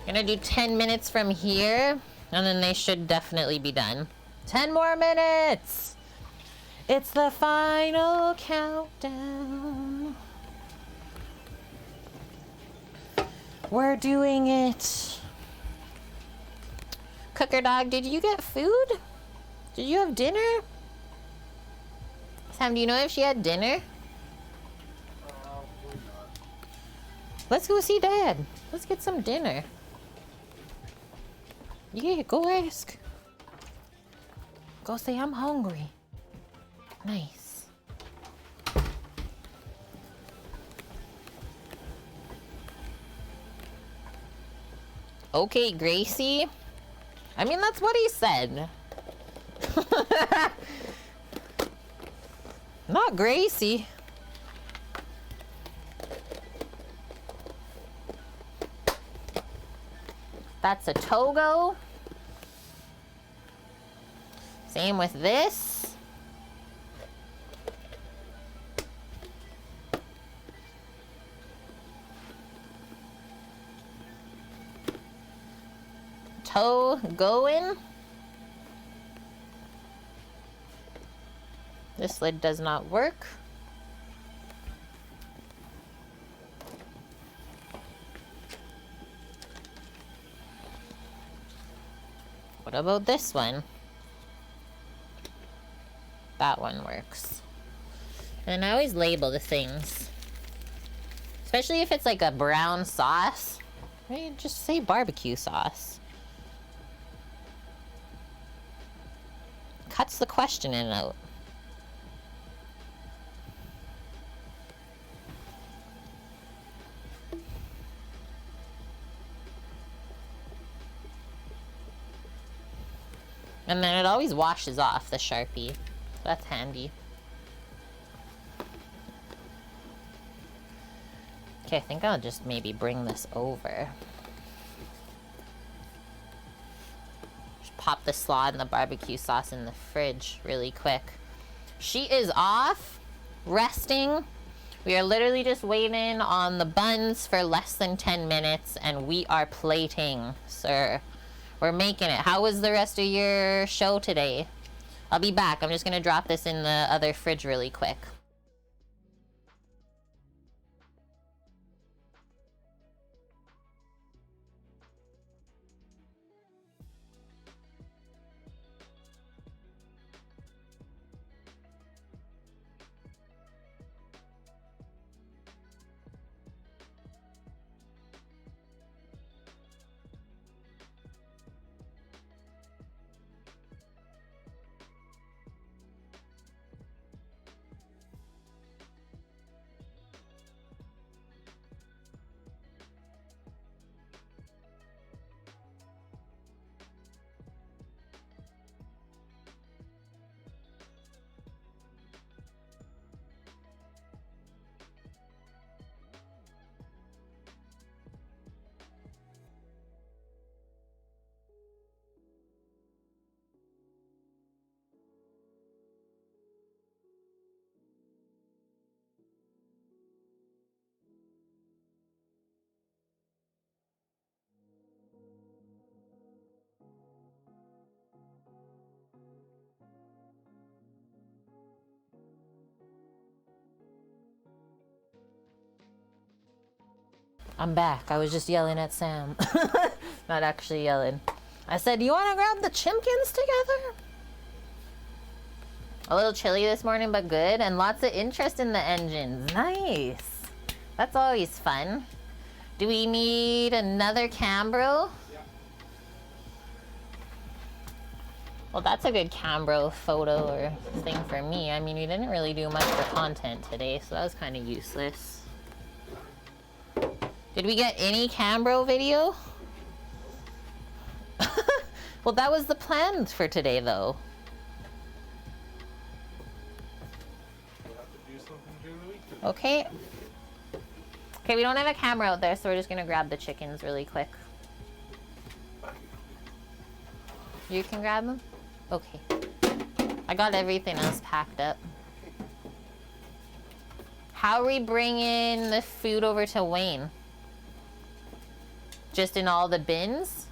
Gonna do 10 minutes from here, and then they should definitely be done. 10 more minutes! It's the final countdown. We're doing it. Cooker dog, did you get food? Did you have dinner? Sam, do you know if she had dinner? Let's go see Dad. Let's get some dinner. Yeah, go ask. Go say I'm hungry. Nice. Okay, Gracie. I mean, that's what he said. Not Gracie. That's a Togo. Same with this. Toe going. This lid does not work. What about this one? That one works. And I always label the things. Especially if it's like a brown sauce. Right? Just say barbecue sauce. cuts the questioning out. And then it always washes off the Sharpie. That's handy. Okay, I think I'll just maybe bring this over. Just pop the slaw and the barbecue sauce in the fridge really quick. She is off, resting. We are literally just waiting on the buns for less than 10 minutes, and we are plating, sir. We're making it. How was the rest of your show today? I'll be back. I'm just gonna drop this in the other fridge really quick. I'm back. I was just yelling at Sam. Not actually yelling. I said, you want to grab the chimkins together? A little chilly this morning, but good. And lots of interest in the engines. Nice. That's always fun. Do we need another Cambro? Yeah. Well, that's a good Cambro photo or thing for me. I mean, we didn't really do much for content today, so that was kind of useless. Did we get any Cambro video? Well, that was the plan for today, though. We'll have to do something during the week. Okay. Okay, we don't have a camera out there, so we're just gonna grab the chickens really quick. You can grab them? Okay. I got everything else packed up. How are we bringing the food over to Wayne? Just in all the bins?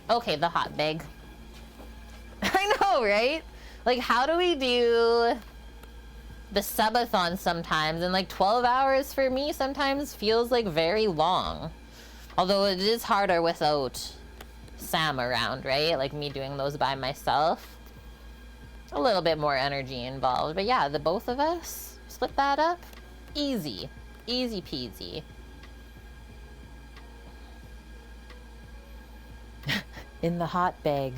Okay, the hot bag. I know, right? Like, how do we do the subathon sometimes? And like 12 hours for me sometimes feels like very long. Although it is harder without Sam around, right? Like me doing those by myself. A little bit more energy involved. But yeah, the both of us, split that up. Easy. Easy peasy. In the hot bag.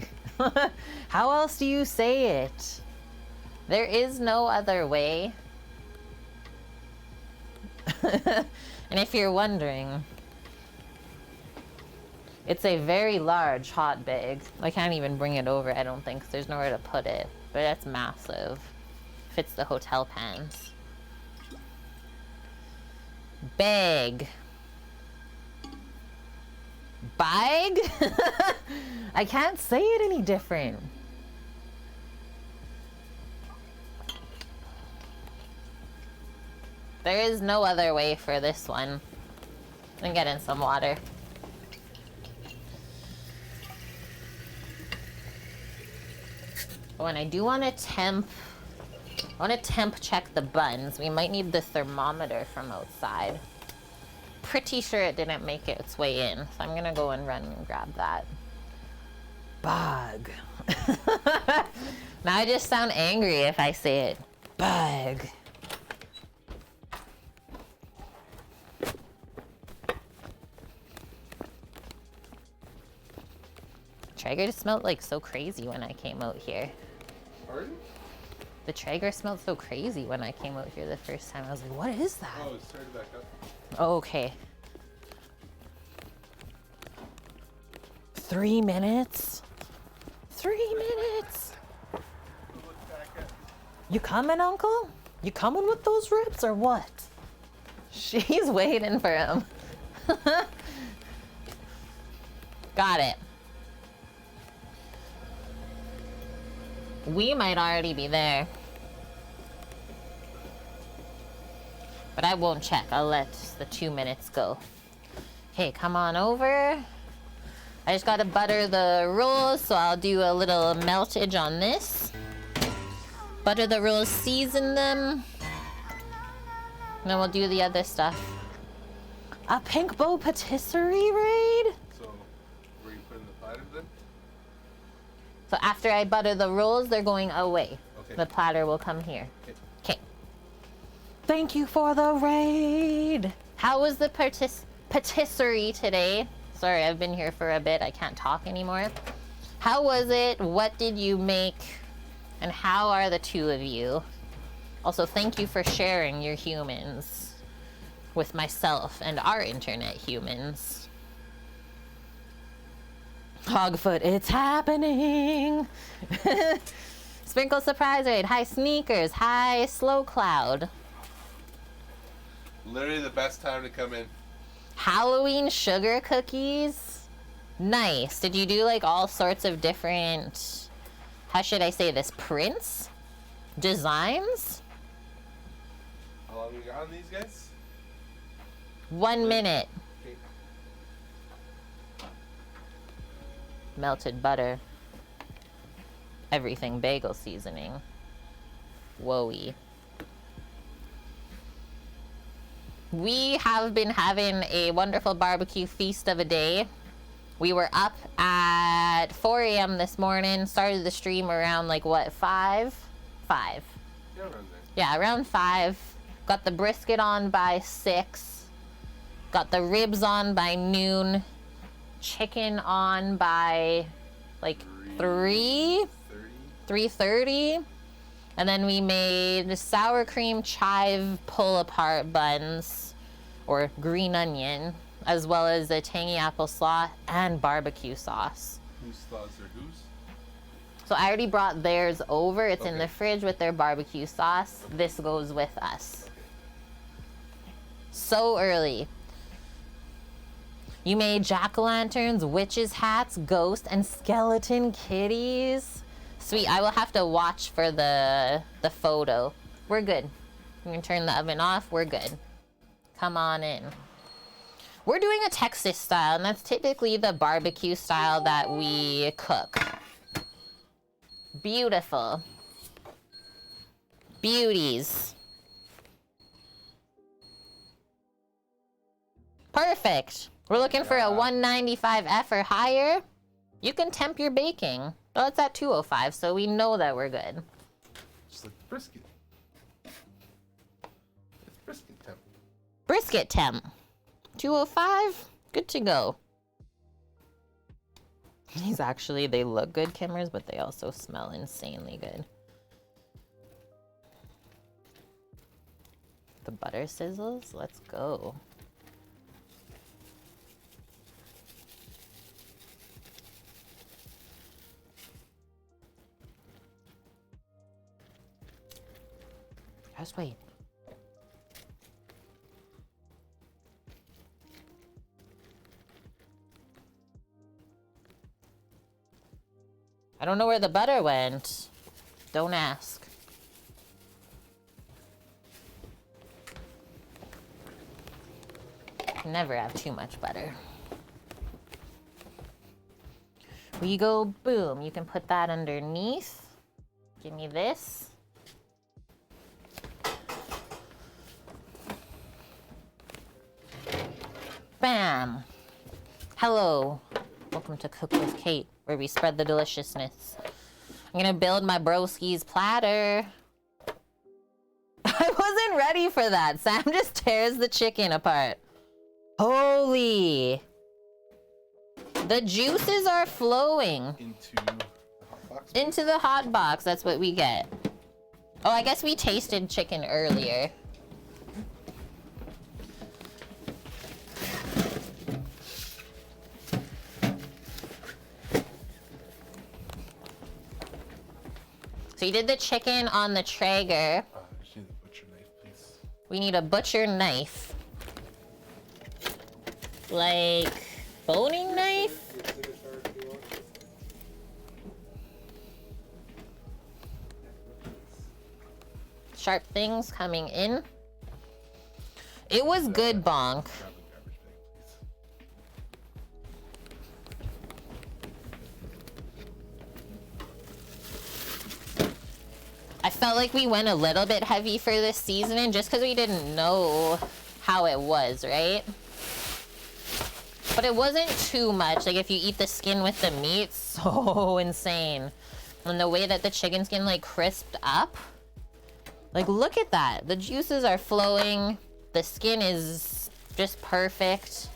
How else do you say it? There is no other way. And if you're wondering, it's a very large hot bag. I can't even bring it over, I don't think, 'cause there's nowhere to put it. But it's massive. Fits the hotel pans. Bag. Bag? I can't say it any different. There is no other way for this one. And get in some water. Oh, and I do want to temp check the buns. We might need the thermometer from outside. Pretty sure it didn't make its way in, so I'm gonna go and run and grab that. Bug. Now I just sound angry if I say it. Bug. Traeger just smelled like so crazy when I came out here. Pardon? The Traeger smelled so crazy when I came out here the first time. I was like, what is that? Oh, it started back up. Oh, okay. 3 minutes? 3 minutes? Look back at. You coming, Uncle? You coming with those ribs or what? She's waiting for him. Got it. We might already be there. But I won't check. I'll let the 2 minutes go. Okay, come on over. I just gotta butter the rolls, so I'll do a little meltage on this. Butter the rolls, season them. And then we'll do the other stuff. A pink bow patisserie raid? So, where you putting the platters then? So after I butter the rolls, they're going away. Okay. The platter will come here. Okay. Okay. Thank you for the raid. How was the patisserie today? Sorry, I've been here for a bit. I can't talk anymore. How was it? What did you make? And how are the two of you? Also, thank you for sharing your humans with myself and our internet humans. Hogfoot, it's happening. Sprinkle surprise raid. Hi, Sneakers. Hi, Slow Cloud. Literally the best time to come in. Halloween sugar cookies. Nice. Did you do like all sorts of different, how should I say this, prints? Designs? How long we got on these guys? 1 minute. Okay. Melted butter. Everything bagel seasoning. Whoa-y. We have been having a wonderful barbecue feast of a day. We were up at 4 a.m. this morning, started the stream around like what, 5? 5. Yeah, around there. Yeah, around 5. Got the brisket on by 6. Got the ribs on by noon. Chicken on by like 3:30. And then we made sour cream chive pull-apart buns, or green onion, as well as a tangy apple slaw and barbecue sauce. Whose slaws are whose? So I already brought theirs over. It's in Okay. the fridge with their barbecue sauce. This goes with us. So early. You made jack-o'-lanterns, witches' hats, ghost, and skeleton kitties. Sweet, I will have to watch for the photo. We're good. We can turn the oven off. We're good. Come on in. We're doing a Texas style, and that's typically the barbecue style that we cook. Beautiful. Beauties. Perfect. We're looking for a 195F or higher. You can temp your baking. Well, it's at 205, so we know that we're good. Just like brisket. It's brisket temp. Brisket temp. 205, good to go. These actually, they look good, Kimmers, but they also smell insanely good. The butter sizzles, let's go. Just wait. I don't know where the butter went. Don't ask. Never have too much butter. We go boom. You can put that underneath. Give me this. Bam. Hello. Welcome to Cook with Kate, where we spread the deliciousness. I'm gonna build my broski's platter. I wasn't ready for that. Sam just tears the chicken apart. Holy. The juices are flowing. Into the hot box. Into the hot box, that's what we get. Oh, I guess we tasted chicken earlier. So you did the chicken on the Traeger. Just need a butcher knife, please. We need a butcher knife. Like, boning knife? Sharp things coming in. It was good, Bonk. Grab a garbage bag, please. I felt like we went a little bit heavy for this seasoning just because we didn't know how it was, right? But it wasn't too much. Like if you eat the skin with the meat, so insane. And the way that the chicken skin like crisped up. Like look at that. The juices are flowing. The skin is just perfect.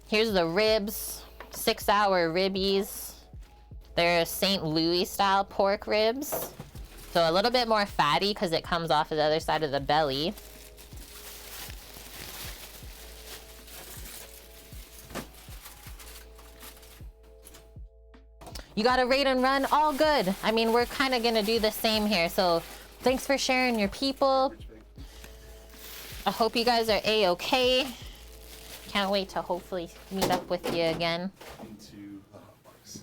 Here's the ribs. 6-hour ribbies. They're St. Louis style pork ribs. So a little bit more fatty because it comes off of the other side of the belly. You got to rate and run, all good. I mean, we're kind of gonna do the same here. So thanks for sharing your people. I hope you guys are A-okay. Can't wait to hopefully meet up with you again. Into the hot box.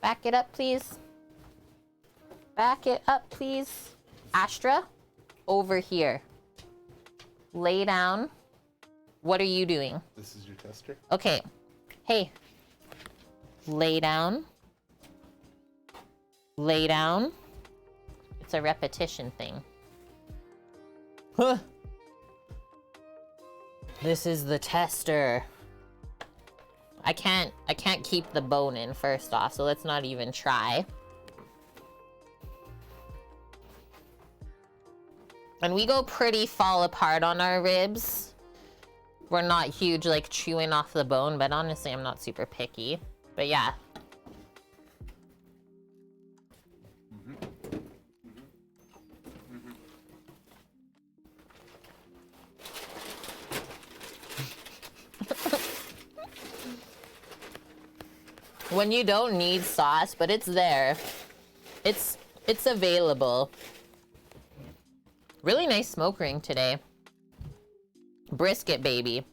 Back it up, please. Back it up, please. Astra, over here. Lay down. What are you doing? This is your tester. Okay. Hey. Lay down. Lay down. It's a repetition thing. Huh. This is the tester. I can't keep the bone in first off, so let's not even try. And we go pretty fall apart on our ribs. We're not huge like chewing off the bone, but honestly I'm not super picky. But yeah. When you don't need sauce, but it's there. It's available. Really nice smoke ring today. Brisket, baby.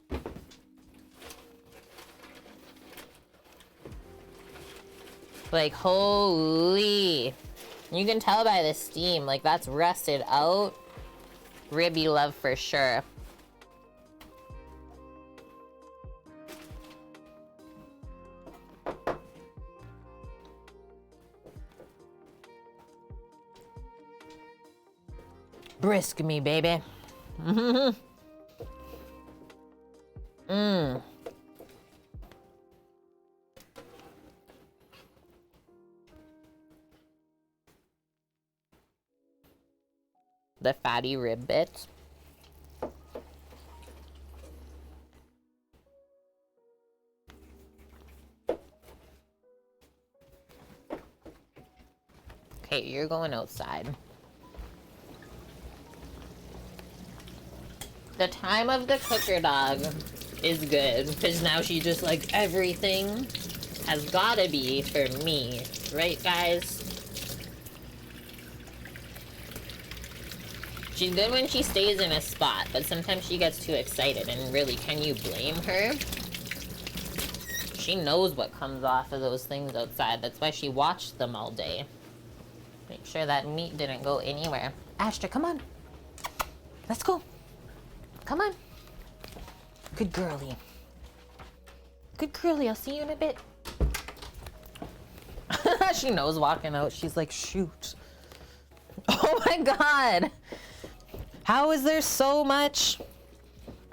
Like, holy. You can tell by the steam, like that's rusted out. Ribby love for sure. Brisk me, baby. Mmm. The fatty rib bits. Okay, you're going outside. The time of the cooker dog is good because now she just like everything has gotta be for me, right guys? She's good when she stays in a spot, but sometimes she gets too excited, and really, can you blame her? She knows what comes off of those things outside. That's why she watched them all day. Make sure that meat didn't go anywhere. Astra, come on. Let's go. Come on. Good girly. Good girly. I'll see you in a bit. She knows walking out. She's like, shoot. Oh my God. How is there so much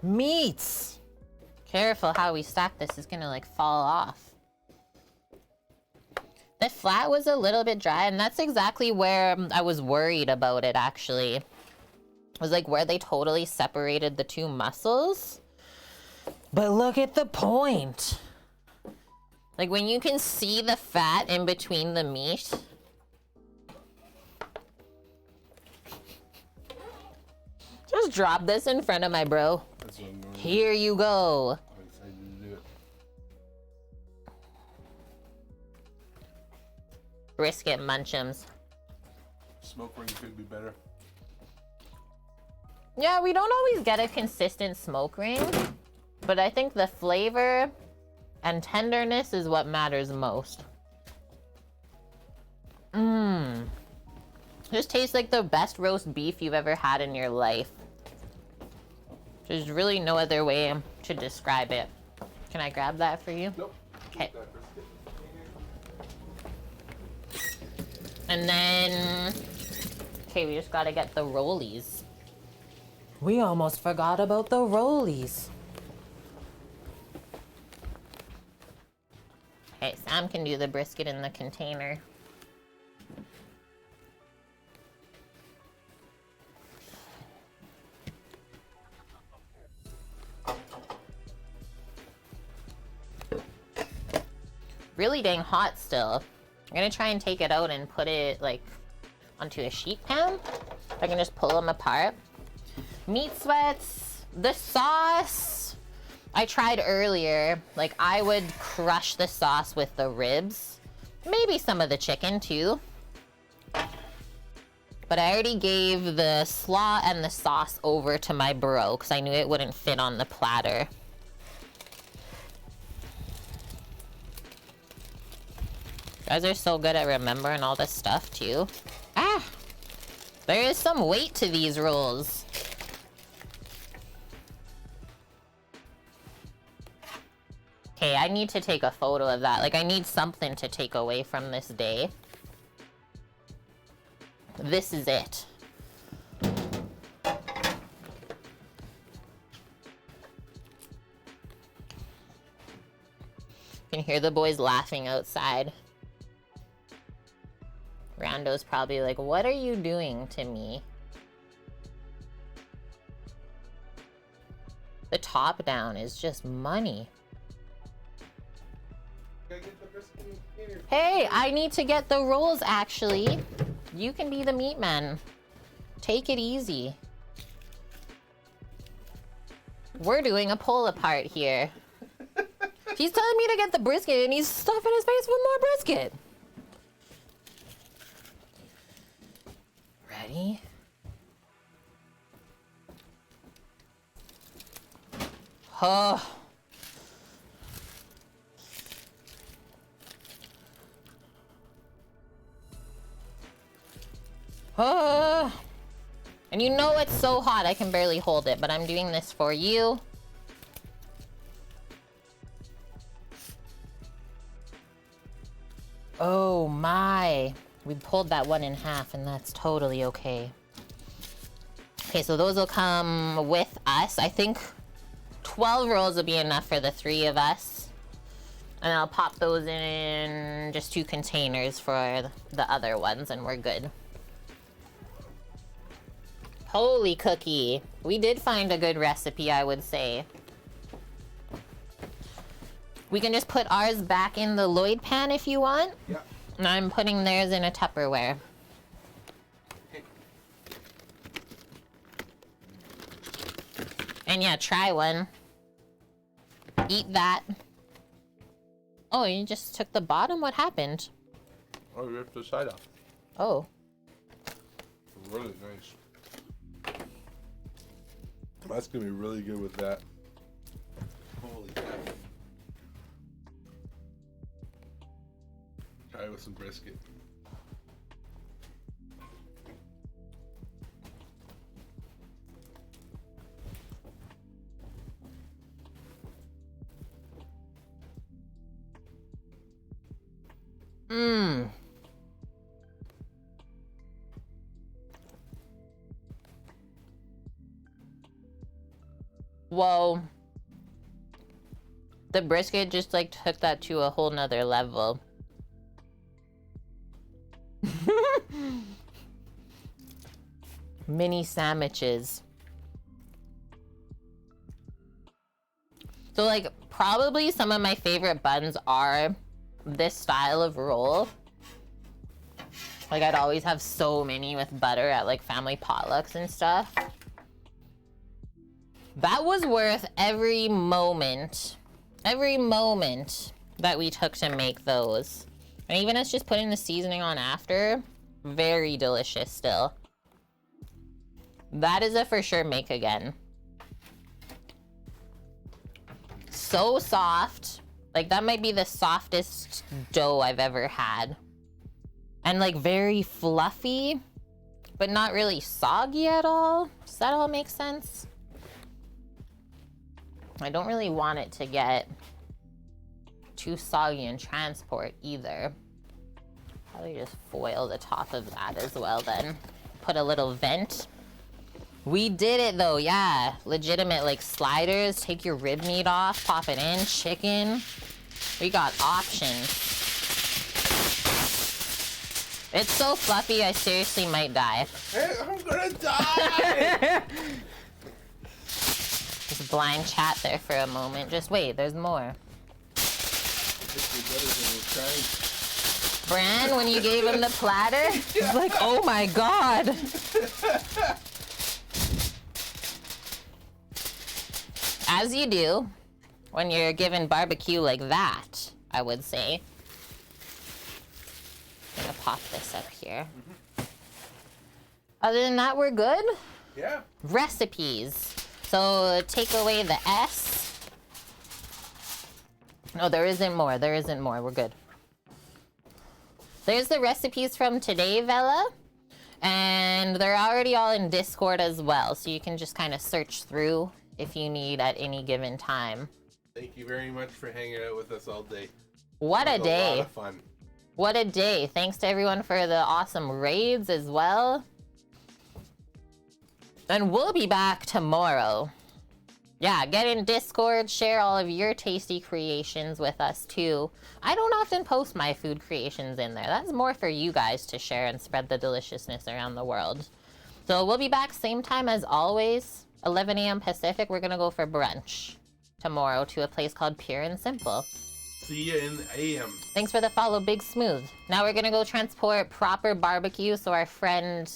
meats? Careful how we stack this. It's gonna like fall off. The flat was a little bit dry, and that's exactly where I was worried about it, actually. It was like where they totally separated the two muscles. But look at the point. Like when you can see the fat in between the meat. Just drop this in front of my bro. Here you go. I'm excited to do it. Brisket munchums. Smoke ring could be better. Yeah, we don't always get a consistent smoke ring, but I think the flavor and tenderness is what matters most. This tastes like the best roast beef you've ever had in your life. There's really no other way to describe it. Can I grab that for you? Nope. Okay. And then, okay, we just gotta get the rollies. We almost forgot about the rollies. Okay, Sam can do the brisket in the container. Really dang hot still. I'm gonna try and take it out and put it like onto a sheet pan. I can just pull them apart. Meat sweats, the sauce. I tried earlier, like I would crush the sauce with the ribs. Maybe some of the chicken too. But I already gave the slaw and the sauce over to my bro because I knew it wouldn't fit on the platter. You guys are so good at remembering all this stuff too. Ah! There is some weight to these rolls. Okay, I need to take a photo of that. Like, I need something to take away from this day. This is it. You can hear the boys laughing outside. Rando's probably like, what are you doing to me? The top down is just money. Hey, I need to get the rolls actually. You can be the meat man. Take it easy. We're doing a pull apart here. He's telling me to get the brisket and he's stuffing his face with more brisket. Ready? Oh. And you know it's so hot I can barely hold it, but I'm doing this for you. Oh my. We pulled that one in half and that's totally okay. Okay, so those will come with us. I think 12 rolls will be enough for the 3 of us. And I'll pop those in just 2 containers for the other ones and we're good. Holy cookie. We did find a good recipe, I would say. We can just put ours back in the Lloyd pan if you want. Yeah. And I'm putting theirs in a Tupperware. Okay. And yeah, try one. Eat that. Oh, you just took the bottom? What happened? Oh, you ripped the side off. Oh. Really nice. That's gonna be really good with that. Holy cow. Try it with some brisket. Mmm. Whoa. The brisket just like took that to a whole nother level. Mini sandwiches. So like probably some of my favorite buns are this style of roll. Like I'd always have so many with butter at like family potlucks and stuff. That was worth every moment that we took to make those. And even us just putting the seasoning on after, very delicious still. That is a for sure make again. So soft. Like that might be the softest dough I've ever had. And like very fluffy, but not really soggy at all. Does that all make sense? I don't really want it to get too soggy in transport either. Probably just foil the top of that as well then. Put a little vent. We did it though, yeah. Legitimate like sliders, take your rib meat off, pop it in, chicken. We got options. It's so fluffy, I seriously might die. Hey, I'm gonna die! Just blind chat there for a moment. Just wait, there's more. Bran, when you gave him the platter, he's like, oh my god. As you do when you're given barbecue like that, I would say. I'm gonna pop this up here. Other than that, we're good? Yeah. Recipes. So take away the S. No, there isn't more. There isn't more. We're good. There's the recipes from today, Vela. And they're already all in Discord as well. So you can just kind of search through if you need at any given time. Thank you very much for hanging out with us all day. What a day. A lot of fun. What a day. Thanks to everyone for the awesome raids as well. And we'll be back tomorrow. Yeah, get in Discord, share all of your tasty creations with us too. I don't often post my food creations in there. That's more for you guys to share and spread the deliciousness around the world. So we'll be back same time as always, 11 a.m. Pacific. We're gonna go for brunch tomorrow to a place called Pure and Simple. See you in the AM. Thanks for the follow, Big Smooth. Now we're gonna go transport proper barbecue so our friend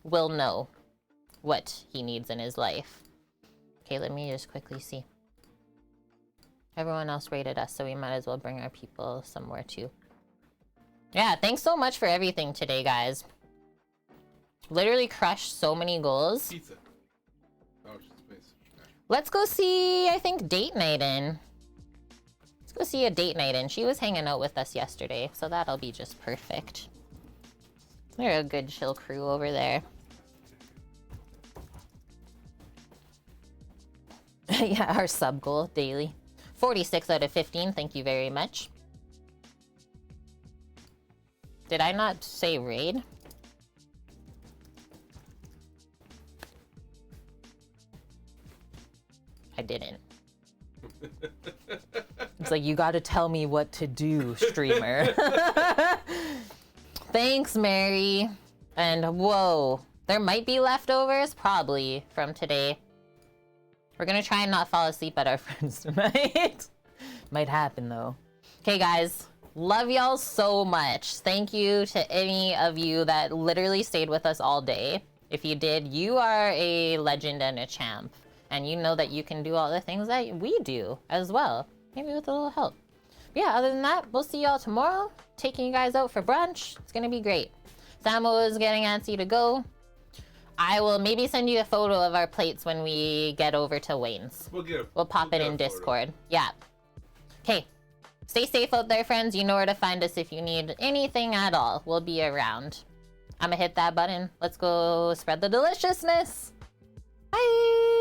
will know what he needs in his life. Okay, let me just quickly see. Everyone else rated us, so we might as well bring our people somewhere too. Yeah, thanks so much for everything today, guys. Literally crushed so many goals. Pizza. Oh, just space. Let's go see, I think, Date Night In. Let's go see a Date Night In. She was hanging out with us yesterday, so that'll be just perfect. They're a good chill crew over there. Yeah, our sub goal daily. 46 out of 15, thank you very much. Did I not say raid? I didn't. It's like, you gotta tell me what to do, streamer. Thanks, Mary. And whoa, there might be leftovers, probably, from today. We're gonna try and not fall asleep at our friends tonight. Might happen though. Okay guys, love y'all so much. Thank you to any of you that literally stayed with us all day. If you did, you are a legend and a champ. And you know that you can do all the things that we do as well. Maybe with a little help. But yeah, other than that, we'll see y'all tomorrow. Taking you guys out for brunch. It's gonna be great. Samo is getting antsy to go. I will maybe send you a photo of our plates when we get over to Wayne's. We'll pop it in Discord. Yeah. Okay. Stay safe out there, friends. You know where to find us if you need anything at all. We'll be around. I'm gonna hit that button. Let's go spread the deliciousness. Bye!